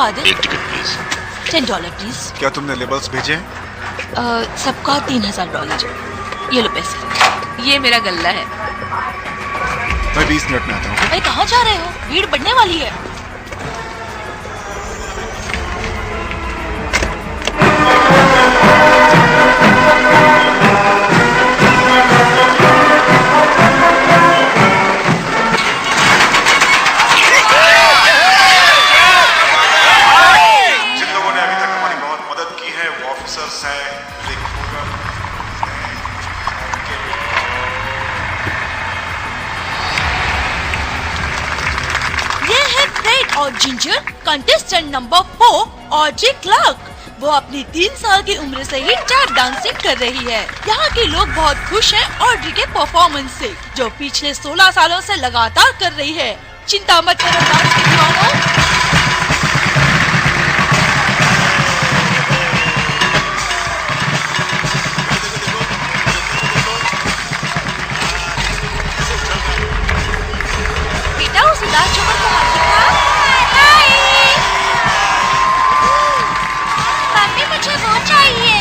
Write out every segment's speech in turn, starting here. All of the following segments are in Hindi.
फादर। एक टिकट प्लीज। $10 प्लीज। क्या तुमने लेबल्स भेजे हैं? सबका $3000। ये लो पैसे। ये मेरा गल्ला है। मैं 20 मिनट में आता हूँ। भाई कहाँ जा रहे हो? भीड़ बढ़ने वाली है। जिन लोगों ने अभी तक हमारी बहुत मदद की है वो ऑफिसर्स हैं, रिक होगन, ये है फ्रेड और Ginger, contestant number 4 Audrey Clarke. वो अपनी 3 साल की उम्र से ही टैप डांसिंग कर रही है। यहाँ के लोग बहुत खुश हैं ऑड्री के परफॉर्मेंस से, जो पिछले 16 सालों से लगातार कर रही है। चिंता मत करो डांस के दीवानों। बेटा उस उदास चोकर को हाथ दिखा। मम्मी मुझे वो चाहिए।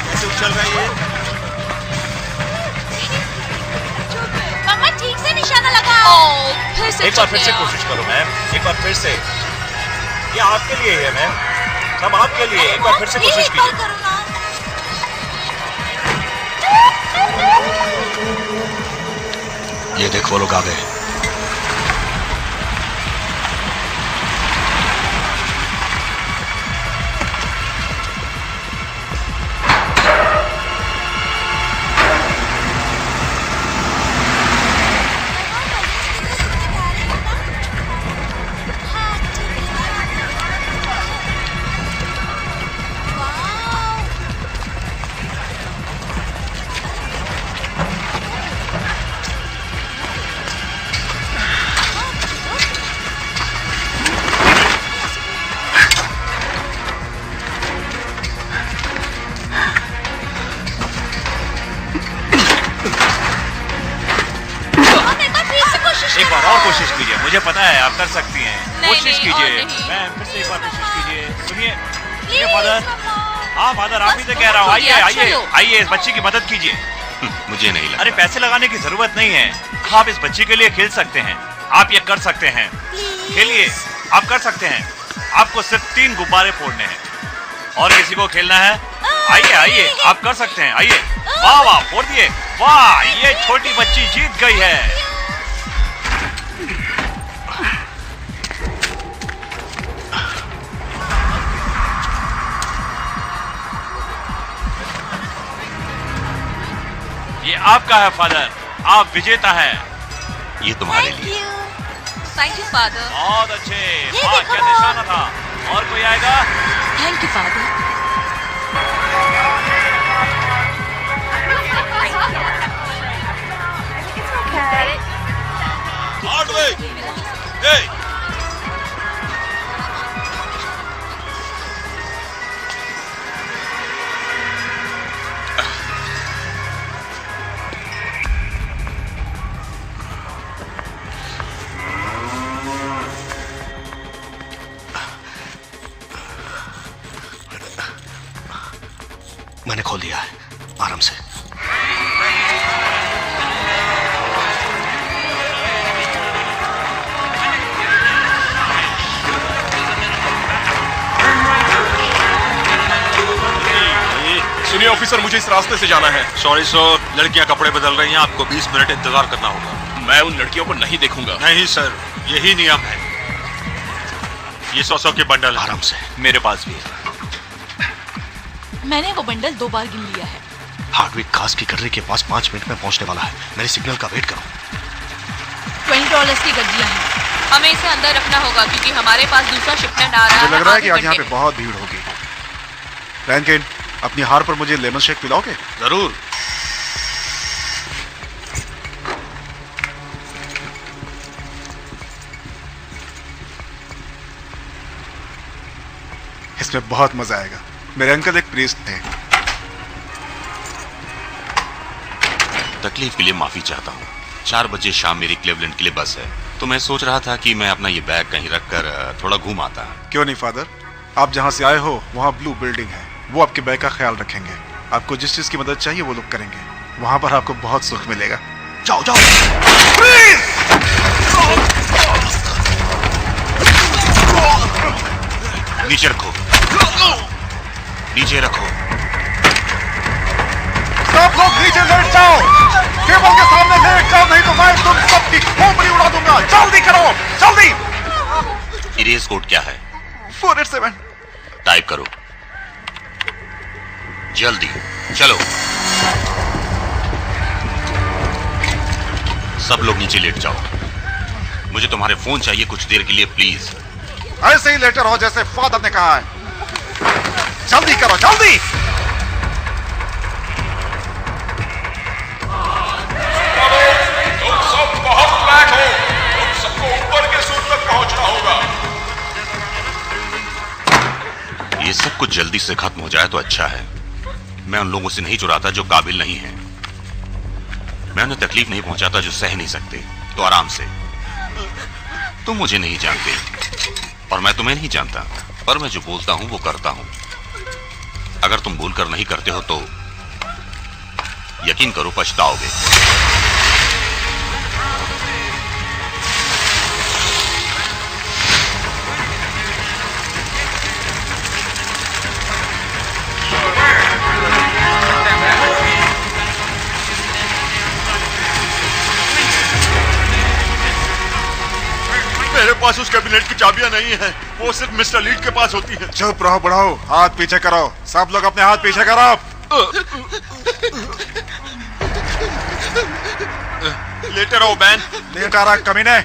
कैसे उछल रहा है ये? मम्मा ठीक से निशाना लगाओ। फिर से एक बार फिर से कोशिश करो मैम, एक बार फिर से। ये आपके लिए है मैम, सब आपके लिए। एक बार फिर से कोशिश कीजिए। करो ना। ये देख वो लोग आ गए। एक बार और कोशिश कीजिए, मुझे पता है आप कर सकती हैं। कोशिश कीजिए मैम, फिर से एक बार कोशिश कीजिए। सुनिए सुनिए फादर। हाँ फादर, आप ही से कह रहा हूँ। आइए आइए आइए, इस बच्ची की मदद कीजिए। मुझे नहीं लगता। अरे पैसे लगाने की जरूरत नहीं है, आप इस बच्ची के लिए खेल सकते हैं। आप ये कर सकते हैं, खेलिए, आप कर सकते हैं। आपको सिर्फ 3 गुब्बारे फोड़ने हैं। और किसी को खेलना है? आइए आइए, आप कर सकते हैं। आइए। वाह वाह, फोड़ दिए। वाह, ये छोटी बच्ची जीत गई है। ये आपका है फादर, आप विजेता हैं। ये तुम्हारे लिए। Thank you father. बहुत अच्छे। वाह, क्या निशाना था। और कोई आएगा? Thank you father. Hard way. Hey. मैंने खोल दिया है, आराम से। सुनिए ऑफिसर, मुझे इस रास्ते से जाना है। सॉरी सर, लड़कियां कपड़े बदल रही हैं, आपको 20 मिनट इंतजार करना होगा। मैं उन लड़कियों को नहीं देखूंगा। नहीं सर, यही नियम है। ये 100 के बंडल आराम से, मेरे पास भी है। मैंने वो बंडल 2 बार गिन लिया है। हार्डविक खास की कटरे के पास 5 मिनट में पहुंचने वाला है। मेरे सिग्नल का वेट करो। $20 की गड्डियां हैं। हमें इसे अंदर रखना होगा क्योंकि हमारे पास दूसरा शिपमेंट आ रहा है। मुझे लग रहा है कि आधे आज यहाँ पे घंटे में। बहुत भीड़ होगी। रैनकिन, अपनी हार पर मुझे लेमन शेक पिलाओगे? जरूर। इसमें बहुत मजा आएगा। मेरे अंकल एक प्रीस्ट थे। तकलीफ के लिए माफी चाहता हूँ। 4 बजे शाम मेरी क्लेवलैंड के लिए बस है, तो मैं सोच रहा था कि मैं अपना ये बैग कहीं रखकर थोड़ा घूम आता। क्यों नहीं फादर, आप जहाँ से आए हो वहाँ ब्लू बिल्डिंग है, वो आपके बैग का ख्याल रखेंगे। आपको जिस चीज की मदद चाहिए वो लोग करेंगे। वहाँ पर आपको बहुत सुख मिलेगा। जाओ जाओ प्लीज। नीचे रखो, नीचे रखो। सब लोग नीचे लेट जाओ। टेबल के सामने लेट जाओ, नहीं तो मैं तुम सबकी खोपड़ी उड़ा दूंगा। जल्दी करो, जल्दी। इरेज कोड क्या है? 487। टाइप करो जल्दी, चलो। सब लोग नीचे लेट जाओ। मुझे तुम्हारे फोन चाहिए कुछ देर के लिए, प्लीज। ऐसे ही लेटर हो जैसे फादर ने कहा है। जल्दी करो, जल्दी। तुम सब बहुत ब्लैक हो, तुम सबको ऊपर के सूट तक पहुंचना होगा। ये सब कुछ जल्दी से खत्म हो जाए तो अच्छा है। मैं उन लोगों से नहीं चुराता जो काबिल नहीं है। मैं उन्हें तकलीफ नहीं पहुंचाता जो सह नहीं सकते। तो आराम से। तुम मुझे नहीं जानते और मैं तुम्हें नहीं जानता, पर मैं जो बोलता हूं वो करता हूं। अगर तुम बोलकर नहीं करते हो तो यकीन करो पछताओगे। मेरे पास उस कैबिनेट की चाबियां नहीं है, वो सिर्फ मिस्टर लीड के पास होती है। चुप रहो बुढ़ाओ, हाथ पीछे करो। सब लोग अपने हाथ पीछे करो। लेटे रहो बैन। लेटा रहा कमीने।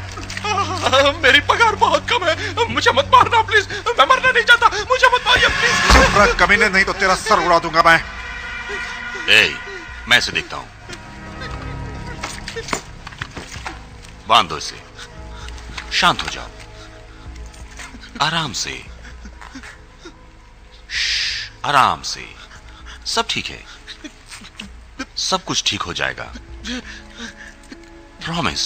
मेरी पगार बहुत कम है, मुझे मत मारना प्लीज। मैं मरना नहीं चाहता, मुझे मत मारिए प्लीज। चुप रह कमीने, नहीं तो तेरा सर उड़ा दूंगा मैं। मैं इसे देखता हूं। बांधो इसे। शांत हो जाओ, आराम से। आराम से। सब ठीक है, सब कुछ ठीक हो जाएगा, प्रॉमिस।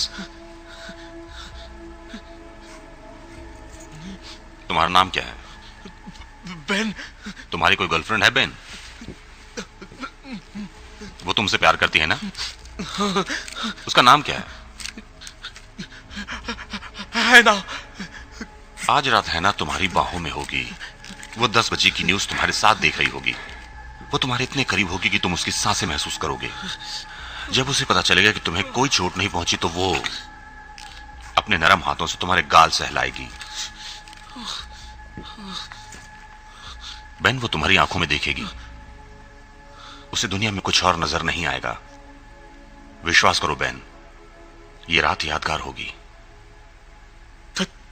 तुम्हारा नाम क्या है? बेन। तुम्हारी कोई गर्लफ्रेंड है बेन? वो तुमसे प्यार करती है ना? उसका नाम क्या है? हैना। आज रात हैना तुम्हारी बाहों में होगी। वो 10 बजे की न्यूज तुम्हारे साथ देख रही होगी। वो तुम्हारे इतने करीब होगी कि तुम उसकी सांसें महसूस करोगे। जब उसे पता चलेगा कि तुम्हें कोई चोट नहीं पहुंची तो वो अपने नरम हाथों से तुम्हारे गाल सहलाएगी। बेन, वो तुम्हारी आंखों में देखेगी। उसे दुनिया में कुछ और नजर नहीं आएगा। विश्वास करो बेन, ये रात यादगार होगी।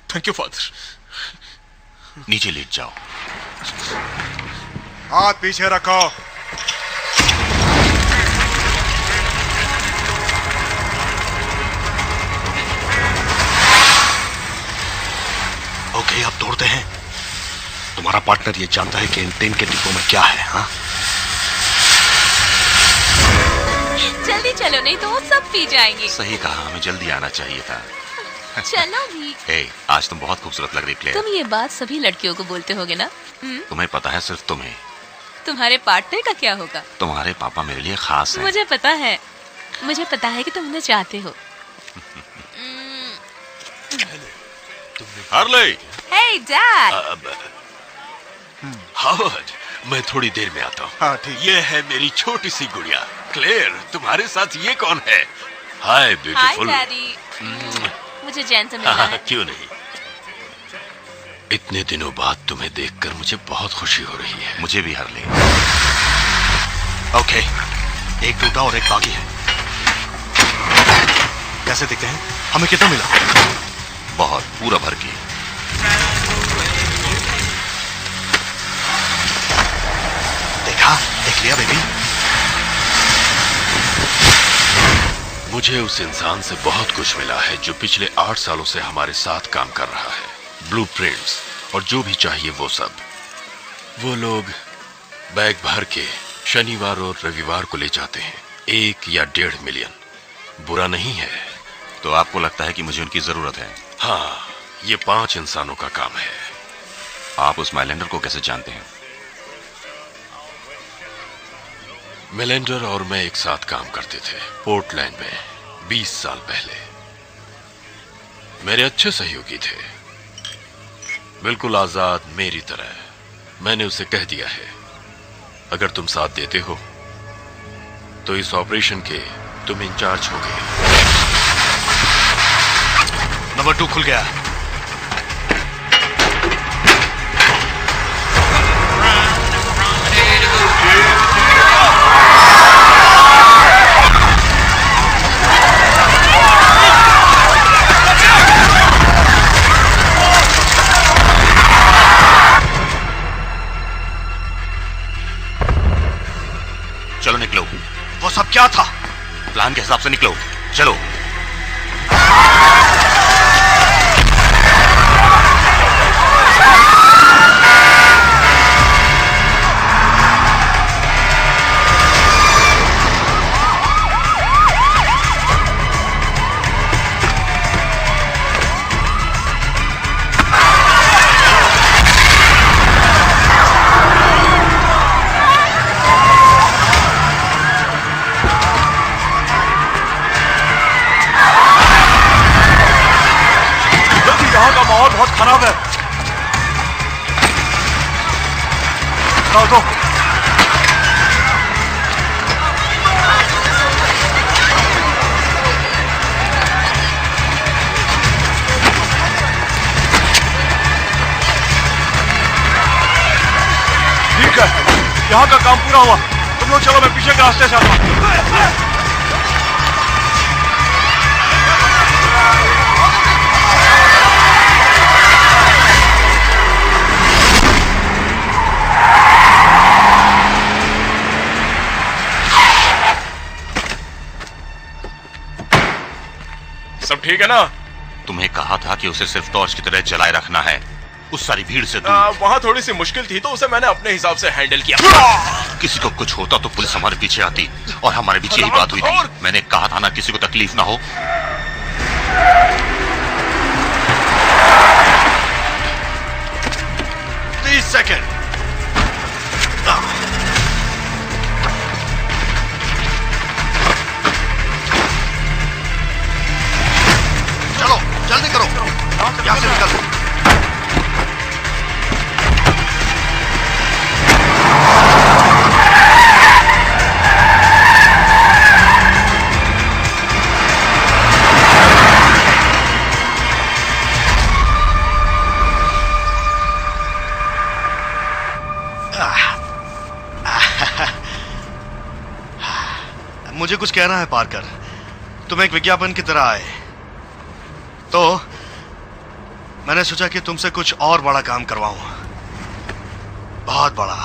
Thank you father. नीचे लेट जाओ। हाथ पीछे रखो। ओके, अब दौड़ते हैं। तुम्हारा पार्टनर ये जानता है कि इन 3 के डिब्बों में क्या है? हाँ, जल्दी चलो, नहीं तो वो सब पी जाएंगे। सही कहा, हमें जल्दी आना चाहिए था। चलो भी। आज तुम बहुत खूबसूरत लग रही क्लेयर। तुम ये बात सभी लड़कियों को बोलते होगे ना? तुम्हें पता है, सिर्फ तुम्हें। तुम्हारे पार्टनर का क्या होगा? तुम्हारे पापा मेरे लिए खास हैं। मुझे पता है, मुझे पता है कि तुम उन्हें चाहते हो। हार्ले। हे डैड। हावर्ड, मैं थोड़ी देर में आता हूँ। हाँ ठीक। ये है मेरी छोटी सी गुड़िया क्लेयर। तुम्हारे साथ ये कौन है? हाय हाय ब्यूटीफुल। डैडी। मुझे जैन से मिलना है। क्यों नहीं। इतने दिनों बाद तुम्हें देखकर मुझे बहुत खुशी हो रही है। मुझे भी हार्ले। ओके, एक टूटा और एक बाकी है। कैसे दिखते हैं? हमें कितना मिला? बहुत, पूरा भर के। देखा, देख लिया बेबी। मुझे उस इंसान से बहुत कुछ मिला है जो पिछले 8 सालों से हमारे साथ काम कर रहा है। ब्लूप्रिंट्स और जो भी चाहिए वो सब। वो लोग बैग भर के शनिवार और रविवार को ले जाते हैं। 1 या 1.5 मिलियन। बुरा नहीं है, तो आपको लगता है कि मुझे उनकी जरूरत है? हाँ, ये 5 इंसानों का काम है। आप उस माइलैंडर को कैसे जानते हैं? मेलेंडर और मैं एक साथ काम करते थे पोर्टलैंड में 20 साल पहले। मेरे अच्छे सहयोगी थे, बिल्कुल आजाद मेरी तरह। मैंने उसे कह दिया है, अगर तुम साथ देते हो तो इस ऑपरेशन के तुम इंचार्ज होगे। नंबर 2 खुल गया। चलो निकलो। वो सब क्या था? प्लान के हिसाब से निकलो, चलो। बहुत खराब है। दो ठीक है, यहाँ का काम पूरा हुआ। तुम लोग चलो, मैं पीछे के रास्ते से आता हूँ। सब ठीक है ना? तुम्हें कहा था कि उसे सिर्फ टॉर्च की तरह जलाए रखना है, उस सारी भीड़ से दूर। वहाँ थोड़ी सी मुश्किल थी तो उसे मैंने अपने हिसाब से हैंडल किया। किसी को कुछ होता तो पुलिस हमारे पीछे आती, और हमारे बीच यही बात हुई थी। मैंने कहा था ना, किसी को तकलीफ ना हो। सेकंड। चलो जल्दी करो, यहाँ से निकल। मुझे कुछ कहना है पार्कर। तुम एक विज्ञापन की तरह आए तो मैंने सोचा कि तुमसे कुछ और बड़ा काम करवाऊं, बहुत बड़ा।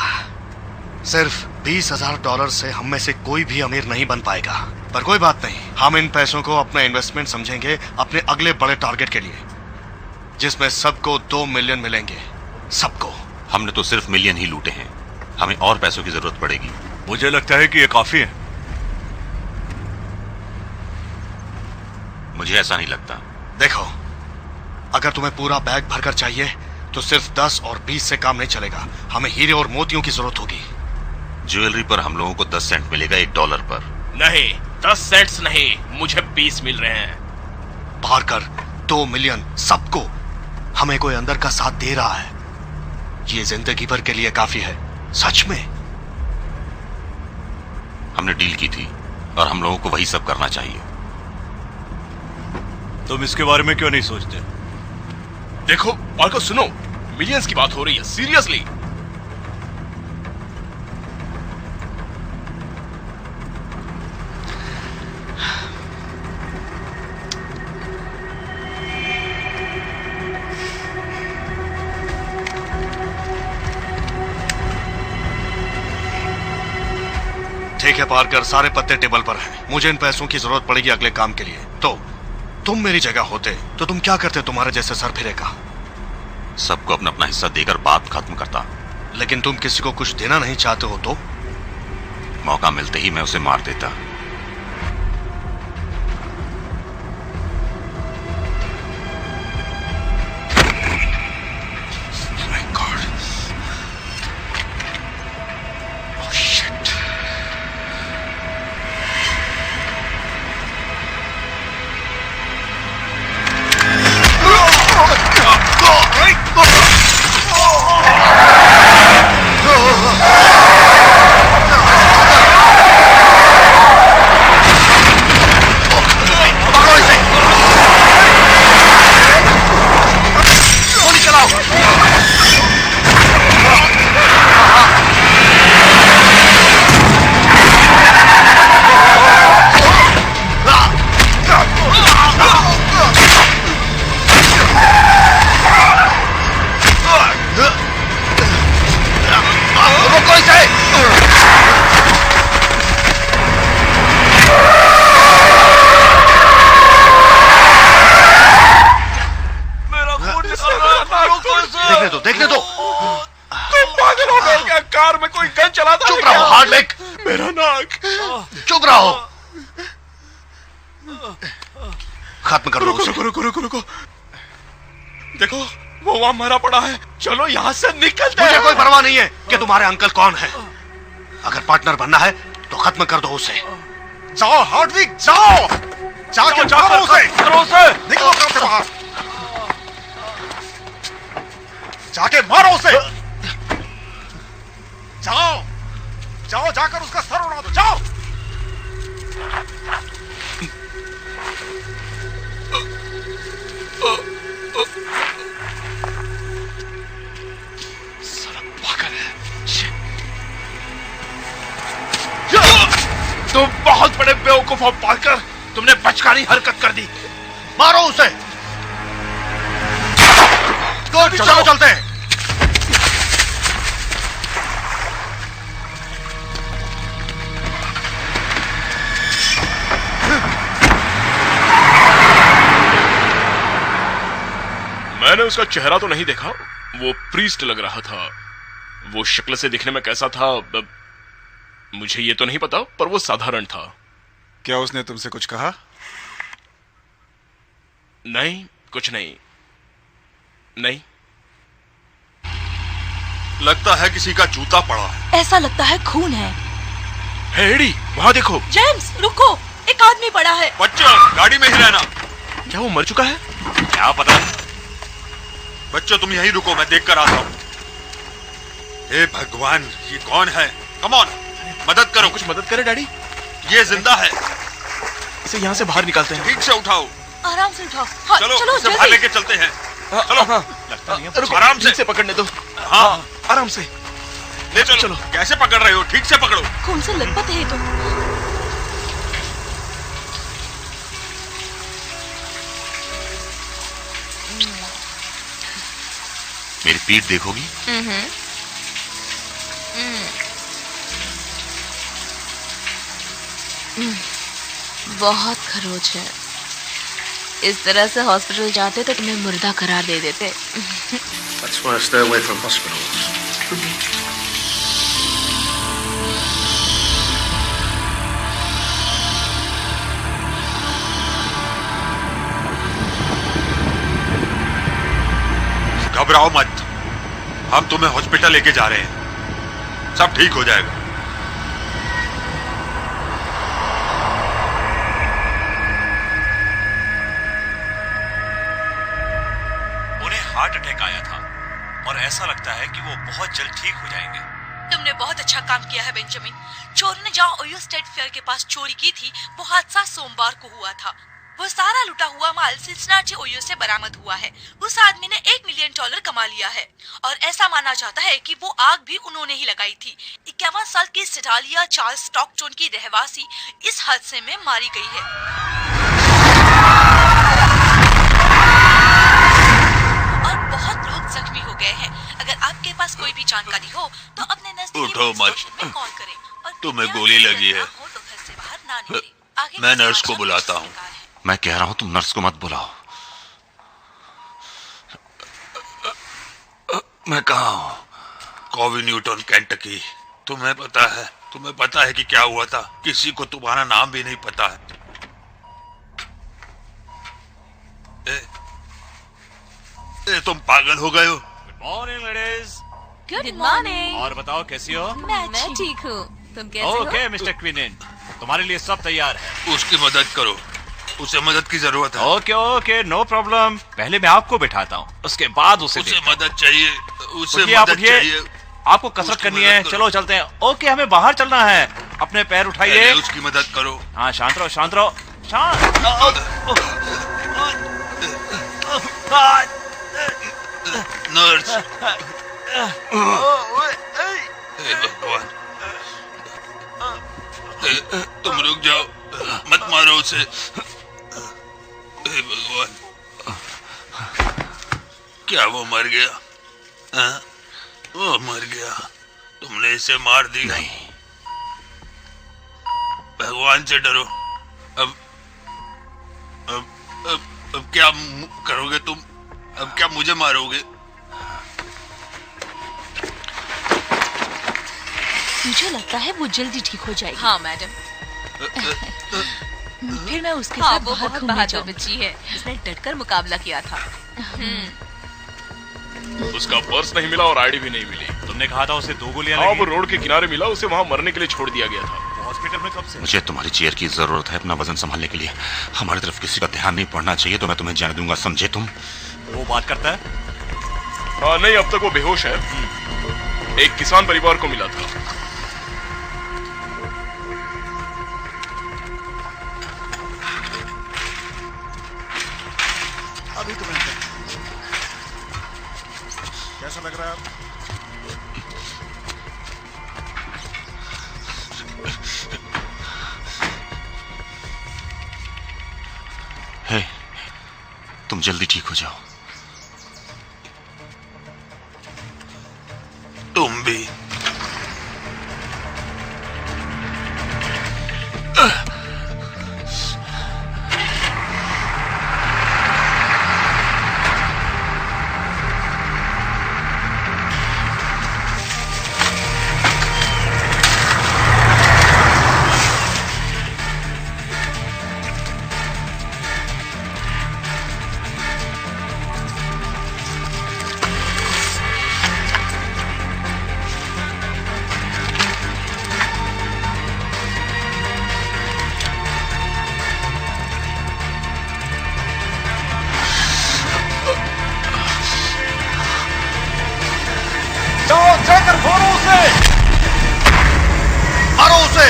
सिर्फ $20,000 से हम में से कोई भी अमीर नहीं बन पाएगा, पर कोई बात नहीं, हम इन पैसों को अपना इन्वेस्टमेंट समझेंगे अपने अगले बड़े टारगेट के लिए, जिसमें सबको 2 मिलियन मिलेंगे, सबको। हमने तो सिर्फ मिलियन ही लूटे हैं, हमें और पैसों की जरूरत पड़ेगी। मुझे लगता है कि ये काफी है। मुझे ऐसा नहीं लगता। देखो, अगर तुम्हें पूरा बैग भरकर चाहिए तो सिर्फ 10 और 20 से काम नहीं चलेगा, हमें हीरे और मोतियों की जरूरत होगी। ज्वेलरी पर हम लोगों को 10 सेंट मिलेगा $1 पर। नहीं, 10 सेंट्स नहीं, मुझे 20 मिल रहे हैं। पार्कर, 2 मिलियन सबको। हमें कोई अंदर का साथ दे रहा है, ये जिंदगी भर के लिए काफी है। सच में हमने डील की थी और हम लोगों को वही सब करना चाहिए। तुम इसके बारे में क्यों नहीं सोचते? देखो पार्कर, सुनो, मिलियंस की बात हो रही है, सीरियसली। ठीक है पार्कर, सारे पत्ते टेबल पर हैं। मुझे इन पैसों की जरूरत पड़ेगी अगले काम के लिए। तो तुम मेरी जगह होते तो तुम क्या करते? तुम्हारे जैसे सर फिरेगा। सबको अपना अपना हिस्सा देकर बात खत्म करता। लेकिन तुम किसी को कुछ देना नहीं चाहते हो तो? मौका मिलते ही मैं उसे मार देता। कोई पागल हो गया क्या? कार में कोई गन चलाता है चुप क्या? रहो हार्डविक, मेरा नाक। चुप रहो। खत्म कर दो रुको उसे। रुको रुको रुको रुको। देखो वो वहां मरा पड़ा है, चलो यहाँ से निकलते हैं। मुझे कोई परवाह नहीं है कि तुम्हारे अंकल कौन है। अगर पार्टनर बनना है तो खत्म कर दो उसे। जाओ हार्डविक, जाओ, जाके मारो उसे। निकलो घर से बाहर, जाके मारो उसे। जाओ जाओ, जाकर उसका सर उड़ा दो, जाओ। तुम बहुत बड़े बेवकूफ हो पार्कर, तुमने बचकानी हरकत कर दी। मारो उसे। चलो चलते हैं। मैंने उसका चेहरा तो नहीं देखा, वो प्रीस्ट लग रहा था। वो शक्ल से दिखने में कैसा था मुझे ये तो नहीं पता, पर वो साधारण था। क्या उसने तुमसे कुछ कहा? नहीं, कुछ नहीं। नहीं, लगता है किसी का जूता पड़ा है। ऐसा लगता है खून है। हेडी, वहां देखो। जेम्स रुको, एक आदमी पड़ा है। बच्चों गाड़ी में ही रहना। क्या वो मर चुका है? क्या पता। बच्चों तुम यहीं रुको, मैं देख कर आता हूँ। हे भगवान, ये कौन है? कम ऑन, मदद करो। कुछ मदद करे डैडी। ये जिंदा है। इसे यहाँ से बाहर निकालते हैं। ठीक से उठाओ। आराम से उठाओ। हाँ, चलो चलो इसे बाहर जल्दी। लेके चलते हैं। चलो। लगता नहीं है। रुको, आराम से। ठीक से पकड़ने दो। हाँ आराम से। ले चलो। चलो। कैसे पकड़ रहे हो? ठीक से पकड़ो। खून से लथपथ है ये तो। मेरी पीठ देखोगी? बहुत खरोच है। इस तरह से हॉस्पिटल जाते तो तुम्हें मुर्दा करार दे देते। That's why I stay away from hospitals. घबराओ मत, हम तुम्हें हॉस्पिटल लेके जा रहे हैं। सब ठीक हो जाएगा। उन्हें हार्ट अटैक आया था और ऐसा लगता है कि वो बहुत जल्द ठीक हो जाएंगे। तुमने बहुत अच्छा काम किया है बेंजामिन। चोर ने जहाँ ओयो स्टेट फेयर के पास चोरी की थी, वो हादसा सोमवार को हुआ था। वो सारा लुटा हुआ माल सिंसिनाटी ओयो से बरामद हुआ है। उस आदमी ने $1 मिलियन कमा लिया है और ऐसा माना जाता है कि वो आग भी उन्होंने ही लगाई थी। 51 साल की सेडालिया चार्ल्स स्टॉकटोन की रहवासी इस हादसे में मारी गई है। और बहुत लोग जख्मी हो गए हैं। अगर आपके पास कोई भी जानकारी हो तो अपने नजदीकी उठो पुलिस मत। स्टेशन में कॉल करें। और तुम्हें कृपया गोली अगर लगी है। ना हो तो घर से बाहर ना निकलें। आगे मैं का नर्स को समाचार बुलाता हूँ। सरकार है। मैं कह रहा हूं तुम नर्स को मत बुलाओ। मैं कहाँ हूँ? Covey Newton, Kentucky. तुम्हें पता है कि क्या हुआ था? किसी को तुम्हारा नाम भी नहीं पता है। तुम पागल हो गए हो? Good morning ladies. Good morning. और बताओ कैसी हो? मैं ठीक हूँ, तुम कैसे हो? ओके मिस्टर क्विनिन, तुम्हारे लिए सब तैयार है। उसकी मदद करो, उसे मदद की जरूरत है। Okay okay, no problem. पहले मैं आपको बिठाता हूँ, उसके बाद उसे उसे देखता हूँ। मदद चाहिए, उसे उठिए, आप मदद उठिए। चाहिए। आपको कसरत उसकी करनी मदद है। करो। चलो चलते हैं। ओके, हमें बाहर चलना है। अपने पैर उठाइए। पहले उसकी मदद करो। हाँ, शांत रहो, शांत रहो, शांत। नर्स। हे भगवान, तुम रुक जाओ, मत मारो उसे। हे भगवान, क्या वो मर गया? हाँ? वो मर गया। तुमने इसे मार दी। नहीं, भगवान से डरो। अब क्या करोगे तुम? अब क्या मुझे मारोगे? मुझे लगता है वो जल्दी ठीक हो जाएगी। हाँ मैडम। फिर मैं उसके हाँ, साथ वो बाहर बहुत घूमने बहादुर जाऊंगी। बच्ची है, उसने डटकर मुकाबला किया था। उसका पर्स नहीं मिला और आईडी भी नहीं मिली। तुमने कहा था उसे 2 गोलियां हाँ, लगी। वो रोड के किनारे मिला, उसे वहाँ मरने के लिए छोड़ दिया गया था। हॉस्पिटल में कब से? मुझे तुम्हारी चेयर की जरूरत है अपना वजन संभालने के लिए। हमारी तरफ किसी का ध्यान नहीं पड़ना चाहिए तो मैं तुम्हें जाने दूंगा, समझे तुम? वो बात करता है? हाँ नहीं, अब तक वो बेहोश है। एक किसान परिवार को मिला था। अभी तुम्हें कैसा लग रहा है? हे, तुम जल्दी ठीक हो जाओ। तुम भी। मारो उसे।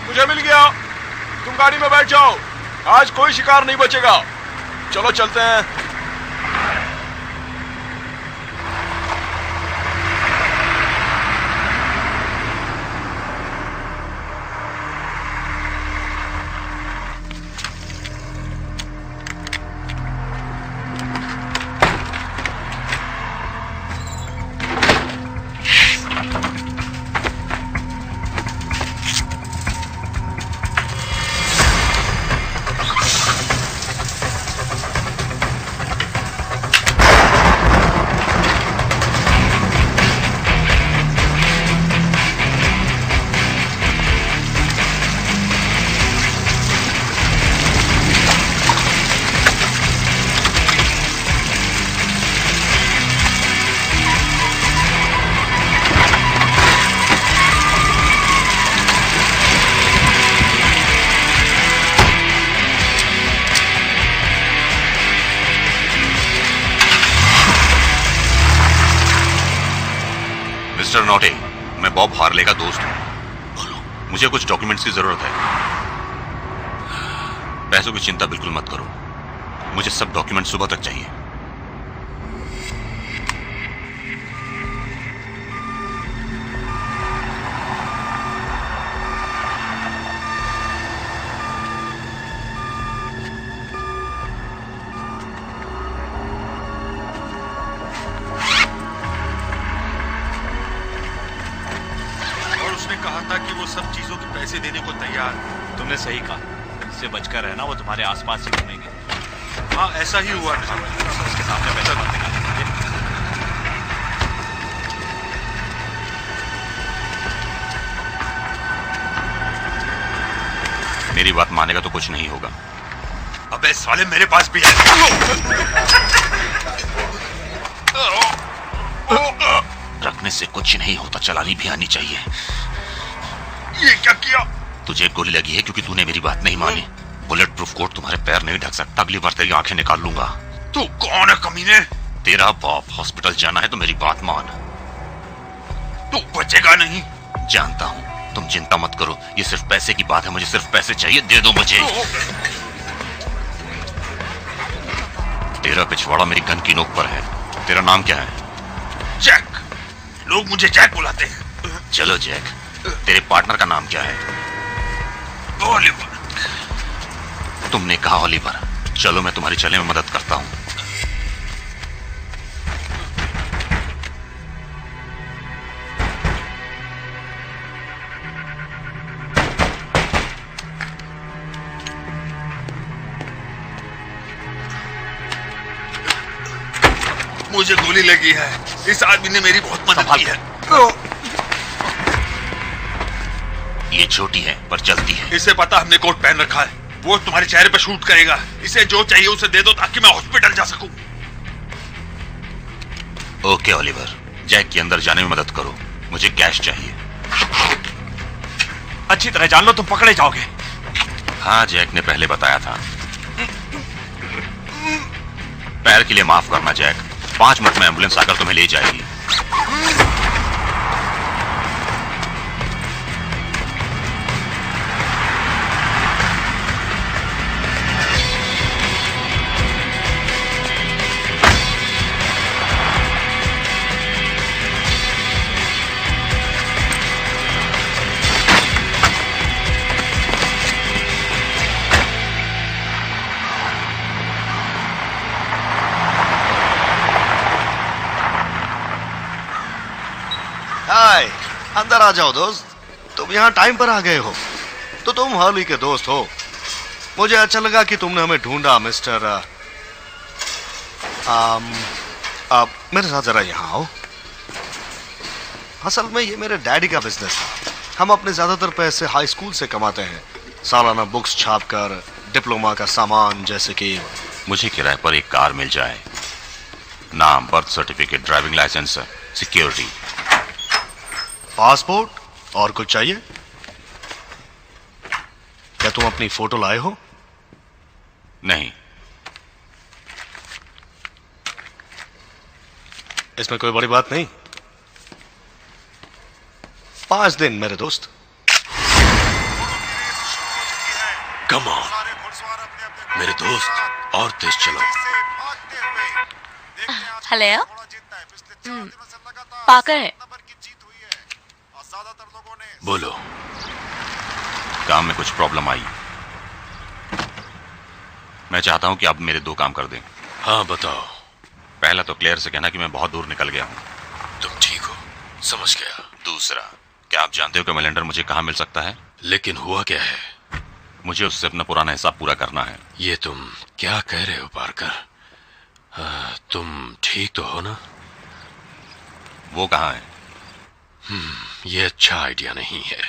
मुझे मिल गया। तुम गाड़ी में बैठ जाओ, आज कोई शिकार नहीं बचेगा। चलो चलते हैं। मिस्टर नोटे, मैं बॉब हार्ले का दोस्त हूं। बोलो, मुझे कुछ डॉक्यूमेंट्स की जरूरत है। पैसों की चिंता बिल्कुल मत करो, मुझे सब डॉक्यूमेंट सुबह तक चाहिए। और उसने कहा था कि वो सब चीजों के पैसे देने को तैयार है। तुमने सही कहा, इससे बचकर रहना, वो तुम्हारे आसपास ही घूमेंगे। हाँ, ऐसा ही हुआ था। उसके सामने पैसा मत निकालना, समझे? मेरी बात मानेगा तो कुछ नहीं होगा। अबे साले, मेरे पास भी है। रखने से कुछ नहीं होता, चलानी भी आनी चाहिए। ये क्या किया? तुझे गोली लगी है क्योंकि तूने मेरी बात नहीं मानी। बुलेट प्रूफ कोट तुम्हारे पैर नहीं ढक सकता, अगली बार तेरी आंखें निकाल लूंगा। तू कौन है कमीने? तेरा बाप। हॉस्पिटल जाना है तो मेरी बात मान। तू बचेगा नहीं। जानता हूं, तुम चिंता मत करो, ये सिर्फ पैसे की बात है। मुझे सिर्फ पैसे चाहिए, दे दो मुझे। तेरा पिछवाड़ा मेरी गन की नोक पर है। तेरा नाम क्या है? जैक। लोग मुझे जैक बुलाते हैं। चलो जैक। तेरे पार्टनर का नाम क्या है? ओलिवर। तुमने कहा ओलिवर। चलो मैं तुम्हारी चले में मदद करता हूं। मुझे गोली लगी है। इस आदमी ने मेरी बहुत मदद की है। ये छोटी है पर चलती है। इसे पता हमने कोट पहन रखा है। वो तुम्हारे चेहरे पे शूट करेगा। इसे जो चाहिए उसे दे दो ताकि मैं हॉस्पिटल जा सकूं। ओके ओलिवर, जैक के अंदर जाने में मदद करो। मुझे कैश चाहिए। अच्छी तरह जान लो तुम पकड़े जाओगे। हाँ, जैक ने पहले बताया था। पैर के लिए माफ करना जैक। 5 मिनट में एम्बुलेंस आकर तुम्हें ले जाएगी। हाय, अंदर आ जाओ दोस्त। तुम यहाँ टाइम पर आ गए हो। तो तुम हर्ली के दोस्त हो। मुझे अच्छा लगा कि तुमने हमें ढूंढा मिस्टर। मेरे साथ जरा यहाँ आओ। असल में ये मेरे डैडी का बिजनेस था। हम अपने ज्यादातर पैसे हाई स्कूल से कमाते हैं, सालाना बुक्स छापकर, डिप्लोमा का सामान, जैसे कि मुझे किराए पर एक कार मिल जाए। नाम, birth certificate, driving licence, security. Passport और कुछ चाहिए? क्या तुम अपनी फोटो लाए हो? नहीं। इसमें कोई बड़ी बात नहीं। 5 दिन मेरे दोस्त। कम ऑन मेरे दोस्त, और तेज चलो। हेलो, पाकर है। बोलो। काम में कुछ प्रॉब्लम आई। मैं चाहता हूं कि आप मेरे 2 काम कर दें। हाँ बताओ। पहला तो क्लेयर से कहना कि मैं बहुत दूर निकल गया हूं। तुम ठीक हो, समझ गया। दूसरा, क्या आप जानते हो कि मैलेंडर मुझे कहां मिल सकता है? लेकिन हुआ क्या है? मुझे उससे अपना पुराना हिसाब पूरा करना है। ये तुम क्या कह रहे हो पार्कर? तुम ठीक तो हो ना? वो कहां है? ये अच्छा आइडिया नहीं है।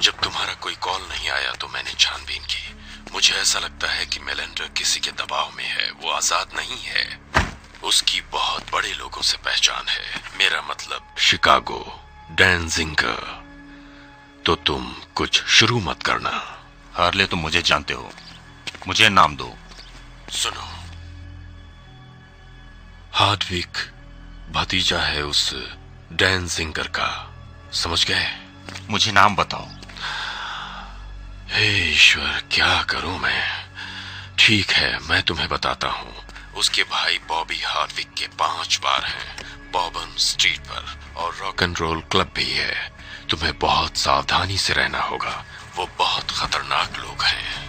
जब तुम्हारा कोई कॉल नहीं आया तो मैंने छानबीन की। मुझे ऐसा लगता है कि मेलेंडर किसी के दबाव में है। वो आजाद नहीं है। उसकी बहुत बड़े लोगों से पहचान है। मेरा मतलब शिकागो, डैनजिंगर। तो तुम कुछ शुरू मत करना। हार्ले, तुम मुझे जानते हो। मुझे नाम दो। सुनो, हार्डविक भतीजा है उस डैनजिंगर का, समझ गए? मुझे नाम बताओ। हे ईश्वर, क्या करूं मैं? ठीक है, मैं तुम्हें बताता हूं। उसके भाई बॉबी हार्डविक के 5 बार हैं बॉबन स्ट्रीट पर, और रॉक एंड रोल क्लब भी है। तुम्हें बहुत सावधानी से रहना होगा। वो बहुत खतरनाक लोग हैं।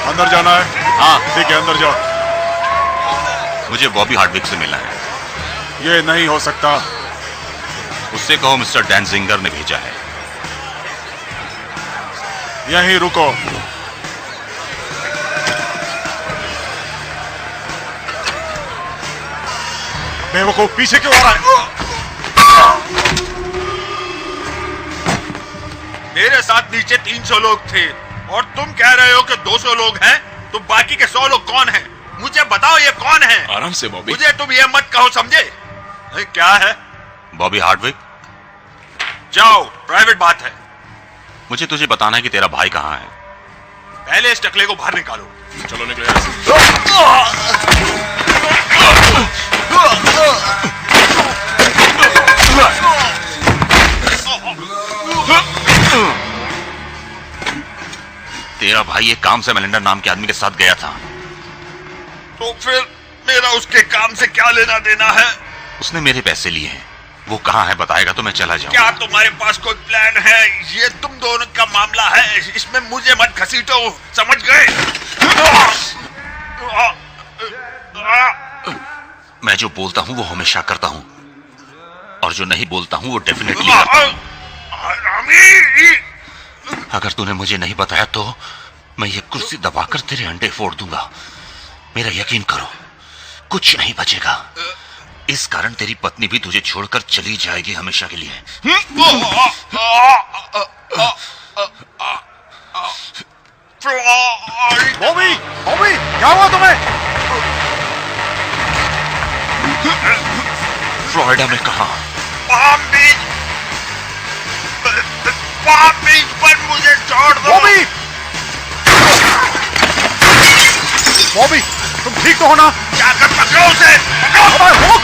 अंदर जाना है? हाँ। ठीक है, अंदर जाओ। मुझे बॉबी हार्डविक से मिलना है। ये नहीं हो सकता। उससे कहो मिस्टर डैनजिंगर ने भेजा है। यहीं रुको। बेवकूफ, पीछे क्यों आ रहा है? मेरे साथ नीचे 300 लोग थे और तुम कह रहे हो कि 200 लोग हैं। तो बाकी के 100 लोग कौन हैं? मुझे बताओ ये कौन है? आराम से बॉबी। मुझे तुम ये मत कहो, समझे? क्या है? बॉबी हार्डविक, जाओ, प्राइवेट बात है। मुझे तुझे बताना है कि तेरा भाई कहाँ है। पहले इस टकले को बाहर निकालो। चलो निकलो यहाँ से। तेरा भाई एक काम से मेलिंडा नाम के आदमी के साथ गया था। तो फिर मेरा उसके काम से क्या लेना देना है? उसने मेरे पैसे लिए हैं। वो कहाँ है बताएगा तो मैं चला जाऊंगा। क्या तुम्हारे पास कोई प्लान है? ये तुम दोनों का मामला है, इसमें मुझे मत घसीटो, समझ गए? मैं जो बोलता हूँ वो हमेशा करता हूँ, और जो नहीं बोलता हूँ वो डेफिनेटली करता हूँ। अगर तूने मुझे नहीं बताया तो मैं ये कुर्सी दबाकर तेरे अंडे फोड़ दूंगा। मेरा यकीन करो, कुछ नहीं बचेगा। इस कारण तेरी पत्नी भी तुझे छोड़कर चली जाएगी हमेशा के लिए। बॉबी, बॉबी, क्या हुआ तुम्हें? फ्लोरिडा में कहाँ? पाम बीच पर मुझे छोड़ दो। बॉबी, बॉबी, तुम ठीक तो हो ना? जाकर पकड़ो उसे, पकड़ो।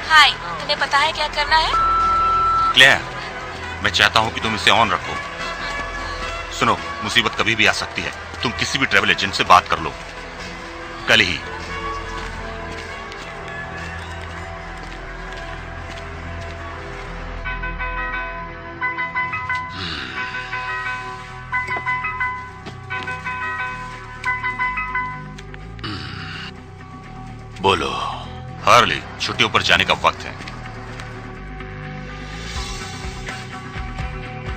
हाय, तुम्हें पता है क्या करना है? क्लेयर, मैं चाहता हूं कि तुम इसे ऑन रखो। सुनो, मुसीबत कभी भी आ सकती है। तुम किसी भी ट्रैवल एजेंट से बात कर लो कल ही। बोलो। हार्ली, छुट्टियों पर जाने का वक्त है।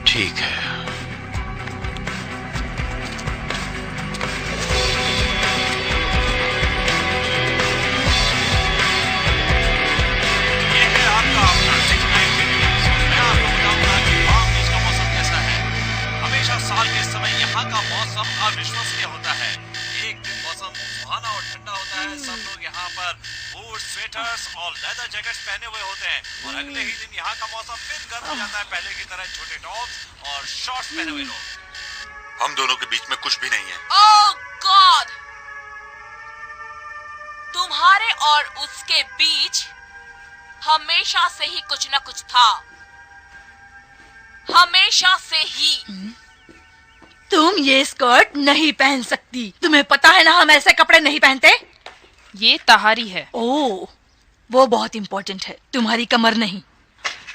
ठीक है। ये है आपका अपना 6-9 न्यूज़। मैं आपको बताऊंगा कि पाम बीच का मौसम कैसा है। हमेशा साल के समय यहाँ का मौसम अविश्वसनीय होता है। एक दिन मौसम सुहाना और ठंडा होता है। सब लोग यहाँ पर बूट, स्वेटर्स और लेदर जैकेट्स पहने हुए होते हैं, और अगले ही दिन यहाँ का मौसम फिर गर्म हो जाता है। पहले की तरह छोटे टॉप्स और शॉर्ट्स पहने हुए लोग। हम दोनों के बीच में कुछ भी नहीं है। ओह गॉड! तुम्हारे और उसके बीच हमेशा से ही कुछ न कुछ था, हमेशा से ही। तुम ये स्कर्ट नहीं पहन सकती। तुम्हें पता है ना हम ऐसे कपड़े नहीं पहनते। ये तहारी है। ओह, वो बहुत इम्पोर्टेंट है, तुम्हारी कमर नहीं।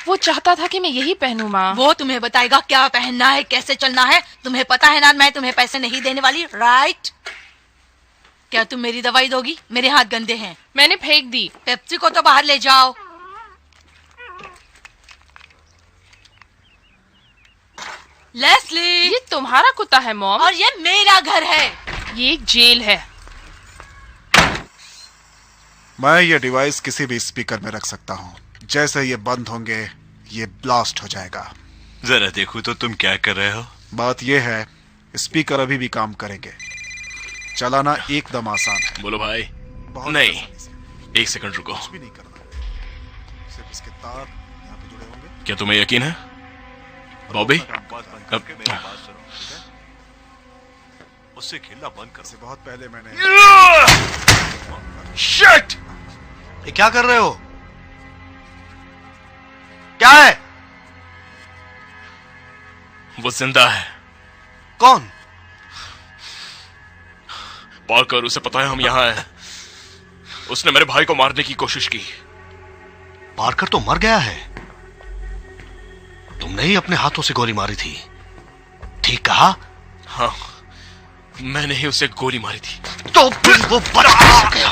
वो चाहता था कि मैं यही पहनूं माँ। वो तुम्हें बताएगा क्या पहनना है, कैसे चलना है। तुम्हें पता है ना मैं तुम्हें पैसे नहीं देने वाली, राइट? क्या तुम मेरी दवाई दोगी? मेरे हाथ गंदे हैं। मैंने फेंक दी। पेप्सी को तो बाहर ले जाओ। लेस्ली, ये तुम्हारा कुत्ता है मॉम, और ये मेरा घर है। ये एक जेल है। मैं ये डिवाइस किसी भी स्पीकर में रख सकता हूँ। जैसे ये बंद होंगे ये ब्लास्ट हो जाएगा। जरा देखो तो तुम क्या कर रहे हो। बात ये है, स्पीकर अभी भी काम करेंगे। चलाना एकदम आसान है। बोलो भाई। बहुत नहीं, आसानी से। 1 सेकंड रुको। कुछ भी नहीं करना, सिर्फ इसके तार यहाँ पे जुड़े होंगे। क्या तुम्हें यकीन है बॉबी? उससे खेलना बंद कर। इससे बहुत पहले मैंने शिट! ये क्या कर रहे हो? क्या है? वो जिंदा है। कौन? पार्कर, उसे पता है हम यहाँ हैं। उसने मेरे भाई को मारने की कोशिश की। पार्कर तो मर गया है। तुमने ही अपने हाथों से गोली मारी थी, ठीक कहा? हाँ, मैंने ही उसे गोली मारी थी। तो फिर वो बच कैसे गया?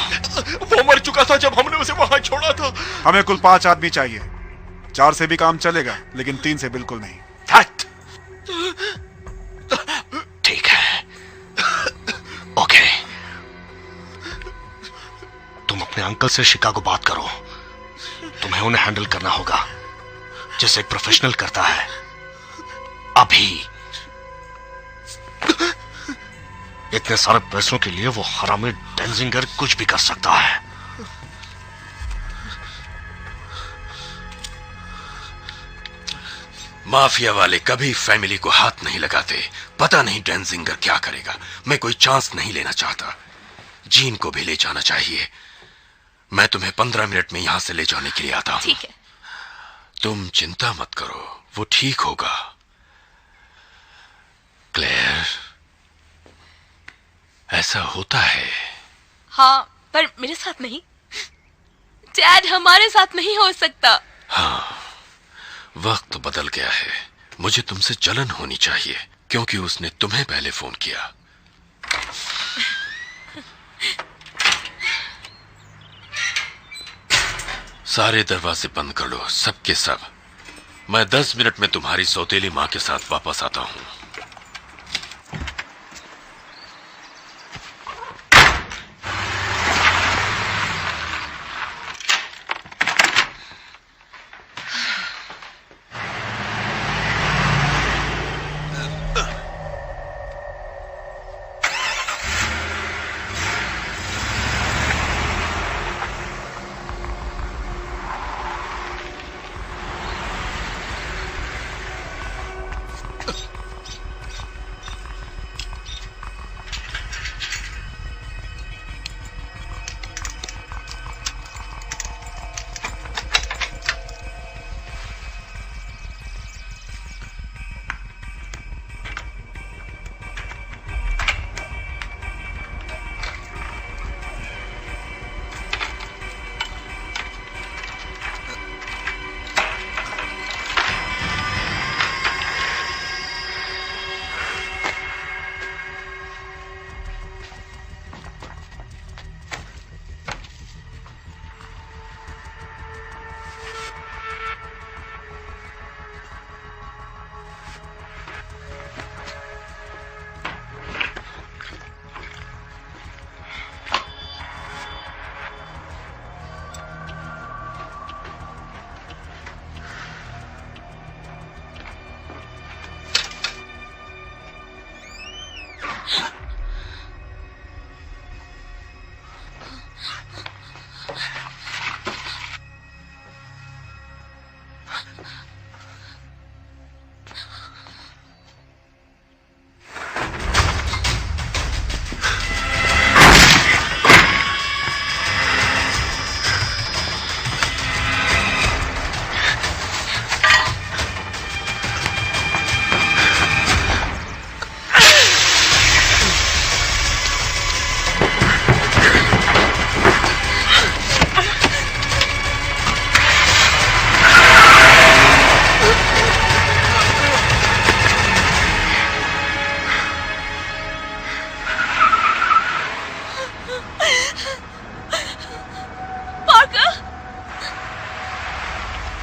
वो मर चुका था जब हमने उसे वहां छोड़ा था। हमें कुल 5 आदमी चाहिए। 4 से भी काम चलेगा, लेकिन 3 से बिल्कुल नहीं। ठीक है, ओके। तुम अपने अंकल से शिकागो बात करो। तुम्हें उन्हें हैंडल करना होगा जैसे एक प्रोफेशनल करता है। अब अभी। इतने सारे पैसों के लिए वो हरामी डेंजिंगर कुछ भी कर सकता है। माफिया वाले कभी फैमिली को हाथ नहीं लगाते। पता नहीं डेंजिंगर क्या करेगा। मैं कोई चांस नहीं लेना चाहता। जीन को भी ले जाना चाहिए। मैं तुम्हें 15 मिनट में यहां से ले जाने के लिए आता हूं। ठीक है। तुम चिंता मत करो, वो ठीक होगा। क्लेयर, ऐसा होता है। हाँ, पर मेरे साथ नहीं। डैड हमारे साथ नहीं हो सकता। हाँ, वक्त बदल गया है। मुझे तुमसे जलन होनी चाहिए क्योंकि उसने तुम्हें पहले फोन किया। सारे दरवाजे बंद कर लो, सबके सब। मैं 10 मिनट में तुम्हारी सौतेली मां के साथ वापस आता हूं।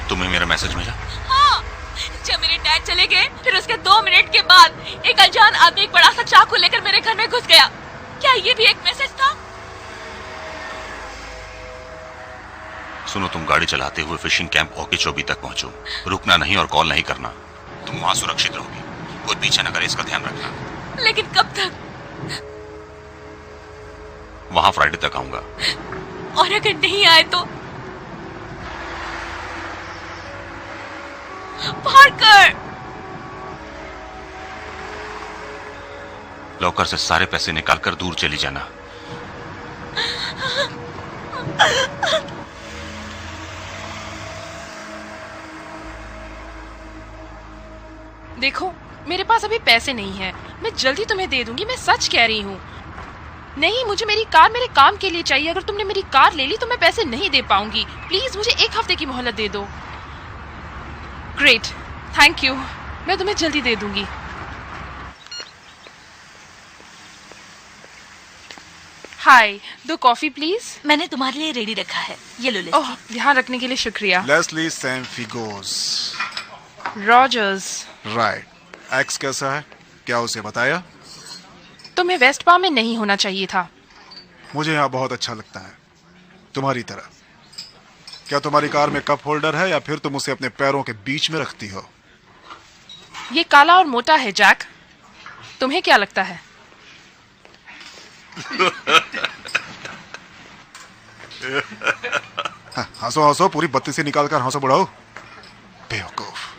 तुम्हें मेरा मैसेज मिला? हाँ, जब मेरे डैड चले गए फिर उसके 2 मिनट के बाद एक अनजान आदमी एक बड़ा सा चाकू लेकर मेरे घर में घुस गया। क्या ये भी एक मैसेज था? सुनो, तुम गाड़ी चलाते हुए फिशिंग कैंप ओकेचोबी तक पहुंचो। रुकना नहीं और कॉल नहीं करना। तुम वहां सुरक्षित रहोगी। कोई पीछे न करे, इसका ध्यान रखना। लेकिन कब तक? वहां फ्राइडे तक आऊंगा। और अगर नहीं आए तो? पार्कर! लॉकर से सारे पैसे निकालकर दूर चली जाना। देखो, मेरे पास अभी पैसे नहीं हैं। मैं जल्दी तुम्हें दे दूंगी, मैं सच कह रही हूँ। नहीं, मुझे मेरी कार मेरे काम के लिए चाहिए। अगर तुमने मेरी कार ले ली तो मैं पैसे नहीं दे पाऊंगी। प्लीज मुझे 1 हफ्ते की मोहलत दे दो। Great, thank you. मैं तुम्हें जल्दी दे दूंगी। हाय, 2 कॉफी प्लीज। मैंने तुम्हारे लिए रेडी रखा है, ये लो ओह, ध्यान रखने के लिए शुक्रिया। लेस्ली सैम्फिगोस। रॉजर्स। राइट। एक्स कैसा है? क्या उसे बताया? तुम्हें वेस्ट पाम में नहीं होना चाहिए था। मुझे यहाँ बहुत अच्छा लगता है, तुम्हारी तरह। क्या तुम्हारी कार में कप होल्डर है या फिर तुम उसे अपने पैरों के बीच में रखती हो? ये काला और मोटा है जैक, तुम्हें क्या लगता है? हंसो हंसो, पूरी बत्ती से निकाल कर हंसो बुढ़ाओ, बेवकूफ।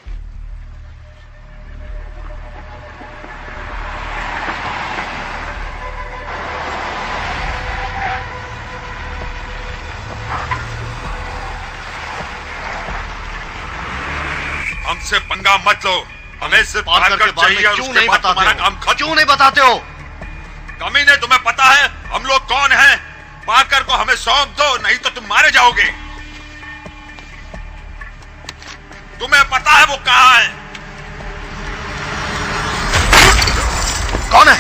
हमसे पंगा मत लो, हमें सिर्फ पार्कर चाहिए और क्यों उसके नहीं बाद बताते तुम्हारा हो? काम खत्म। क्यों नहीं बताते हो? कमीने, तुम्हें पता है हम लोग कौन हैं? पार्कर को हमें सौंप दो, नहीं तो तुम मारे जाओगे। तुम्हें पता है वो कहां है? कौन है?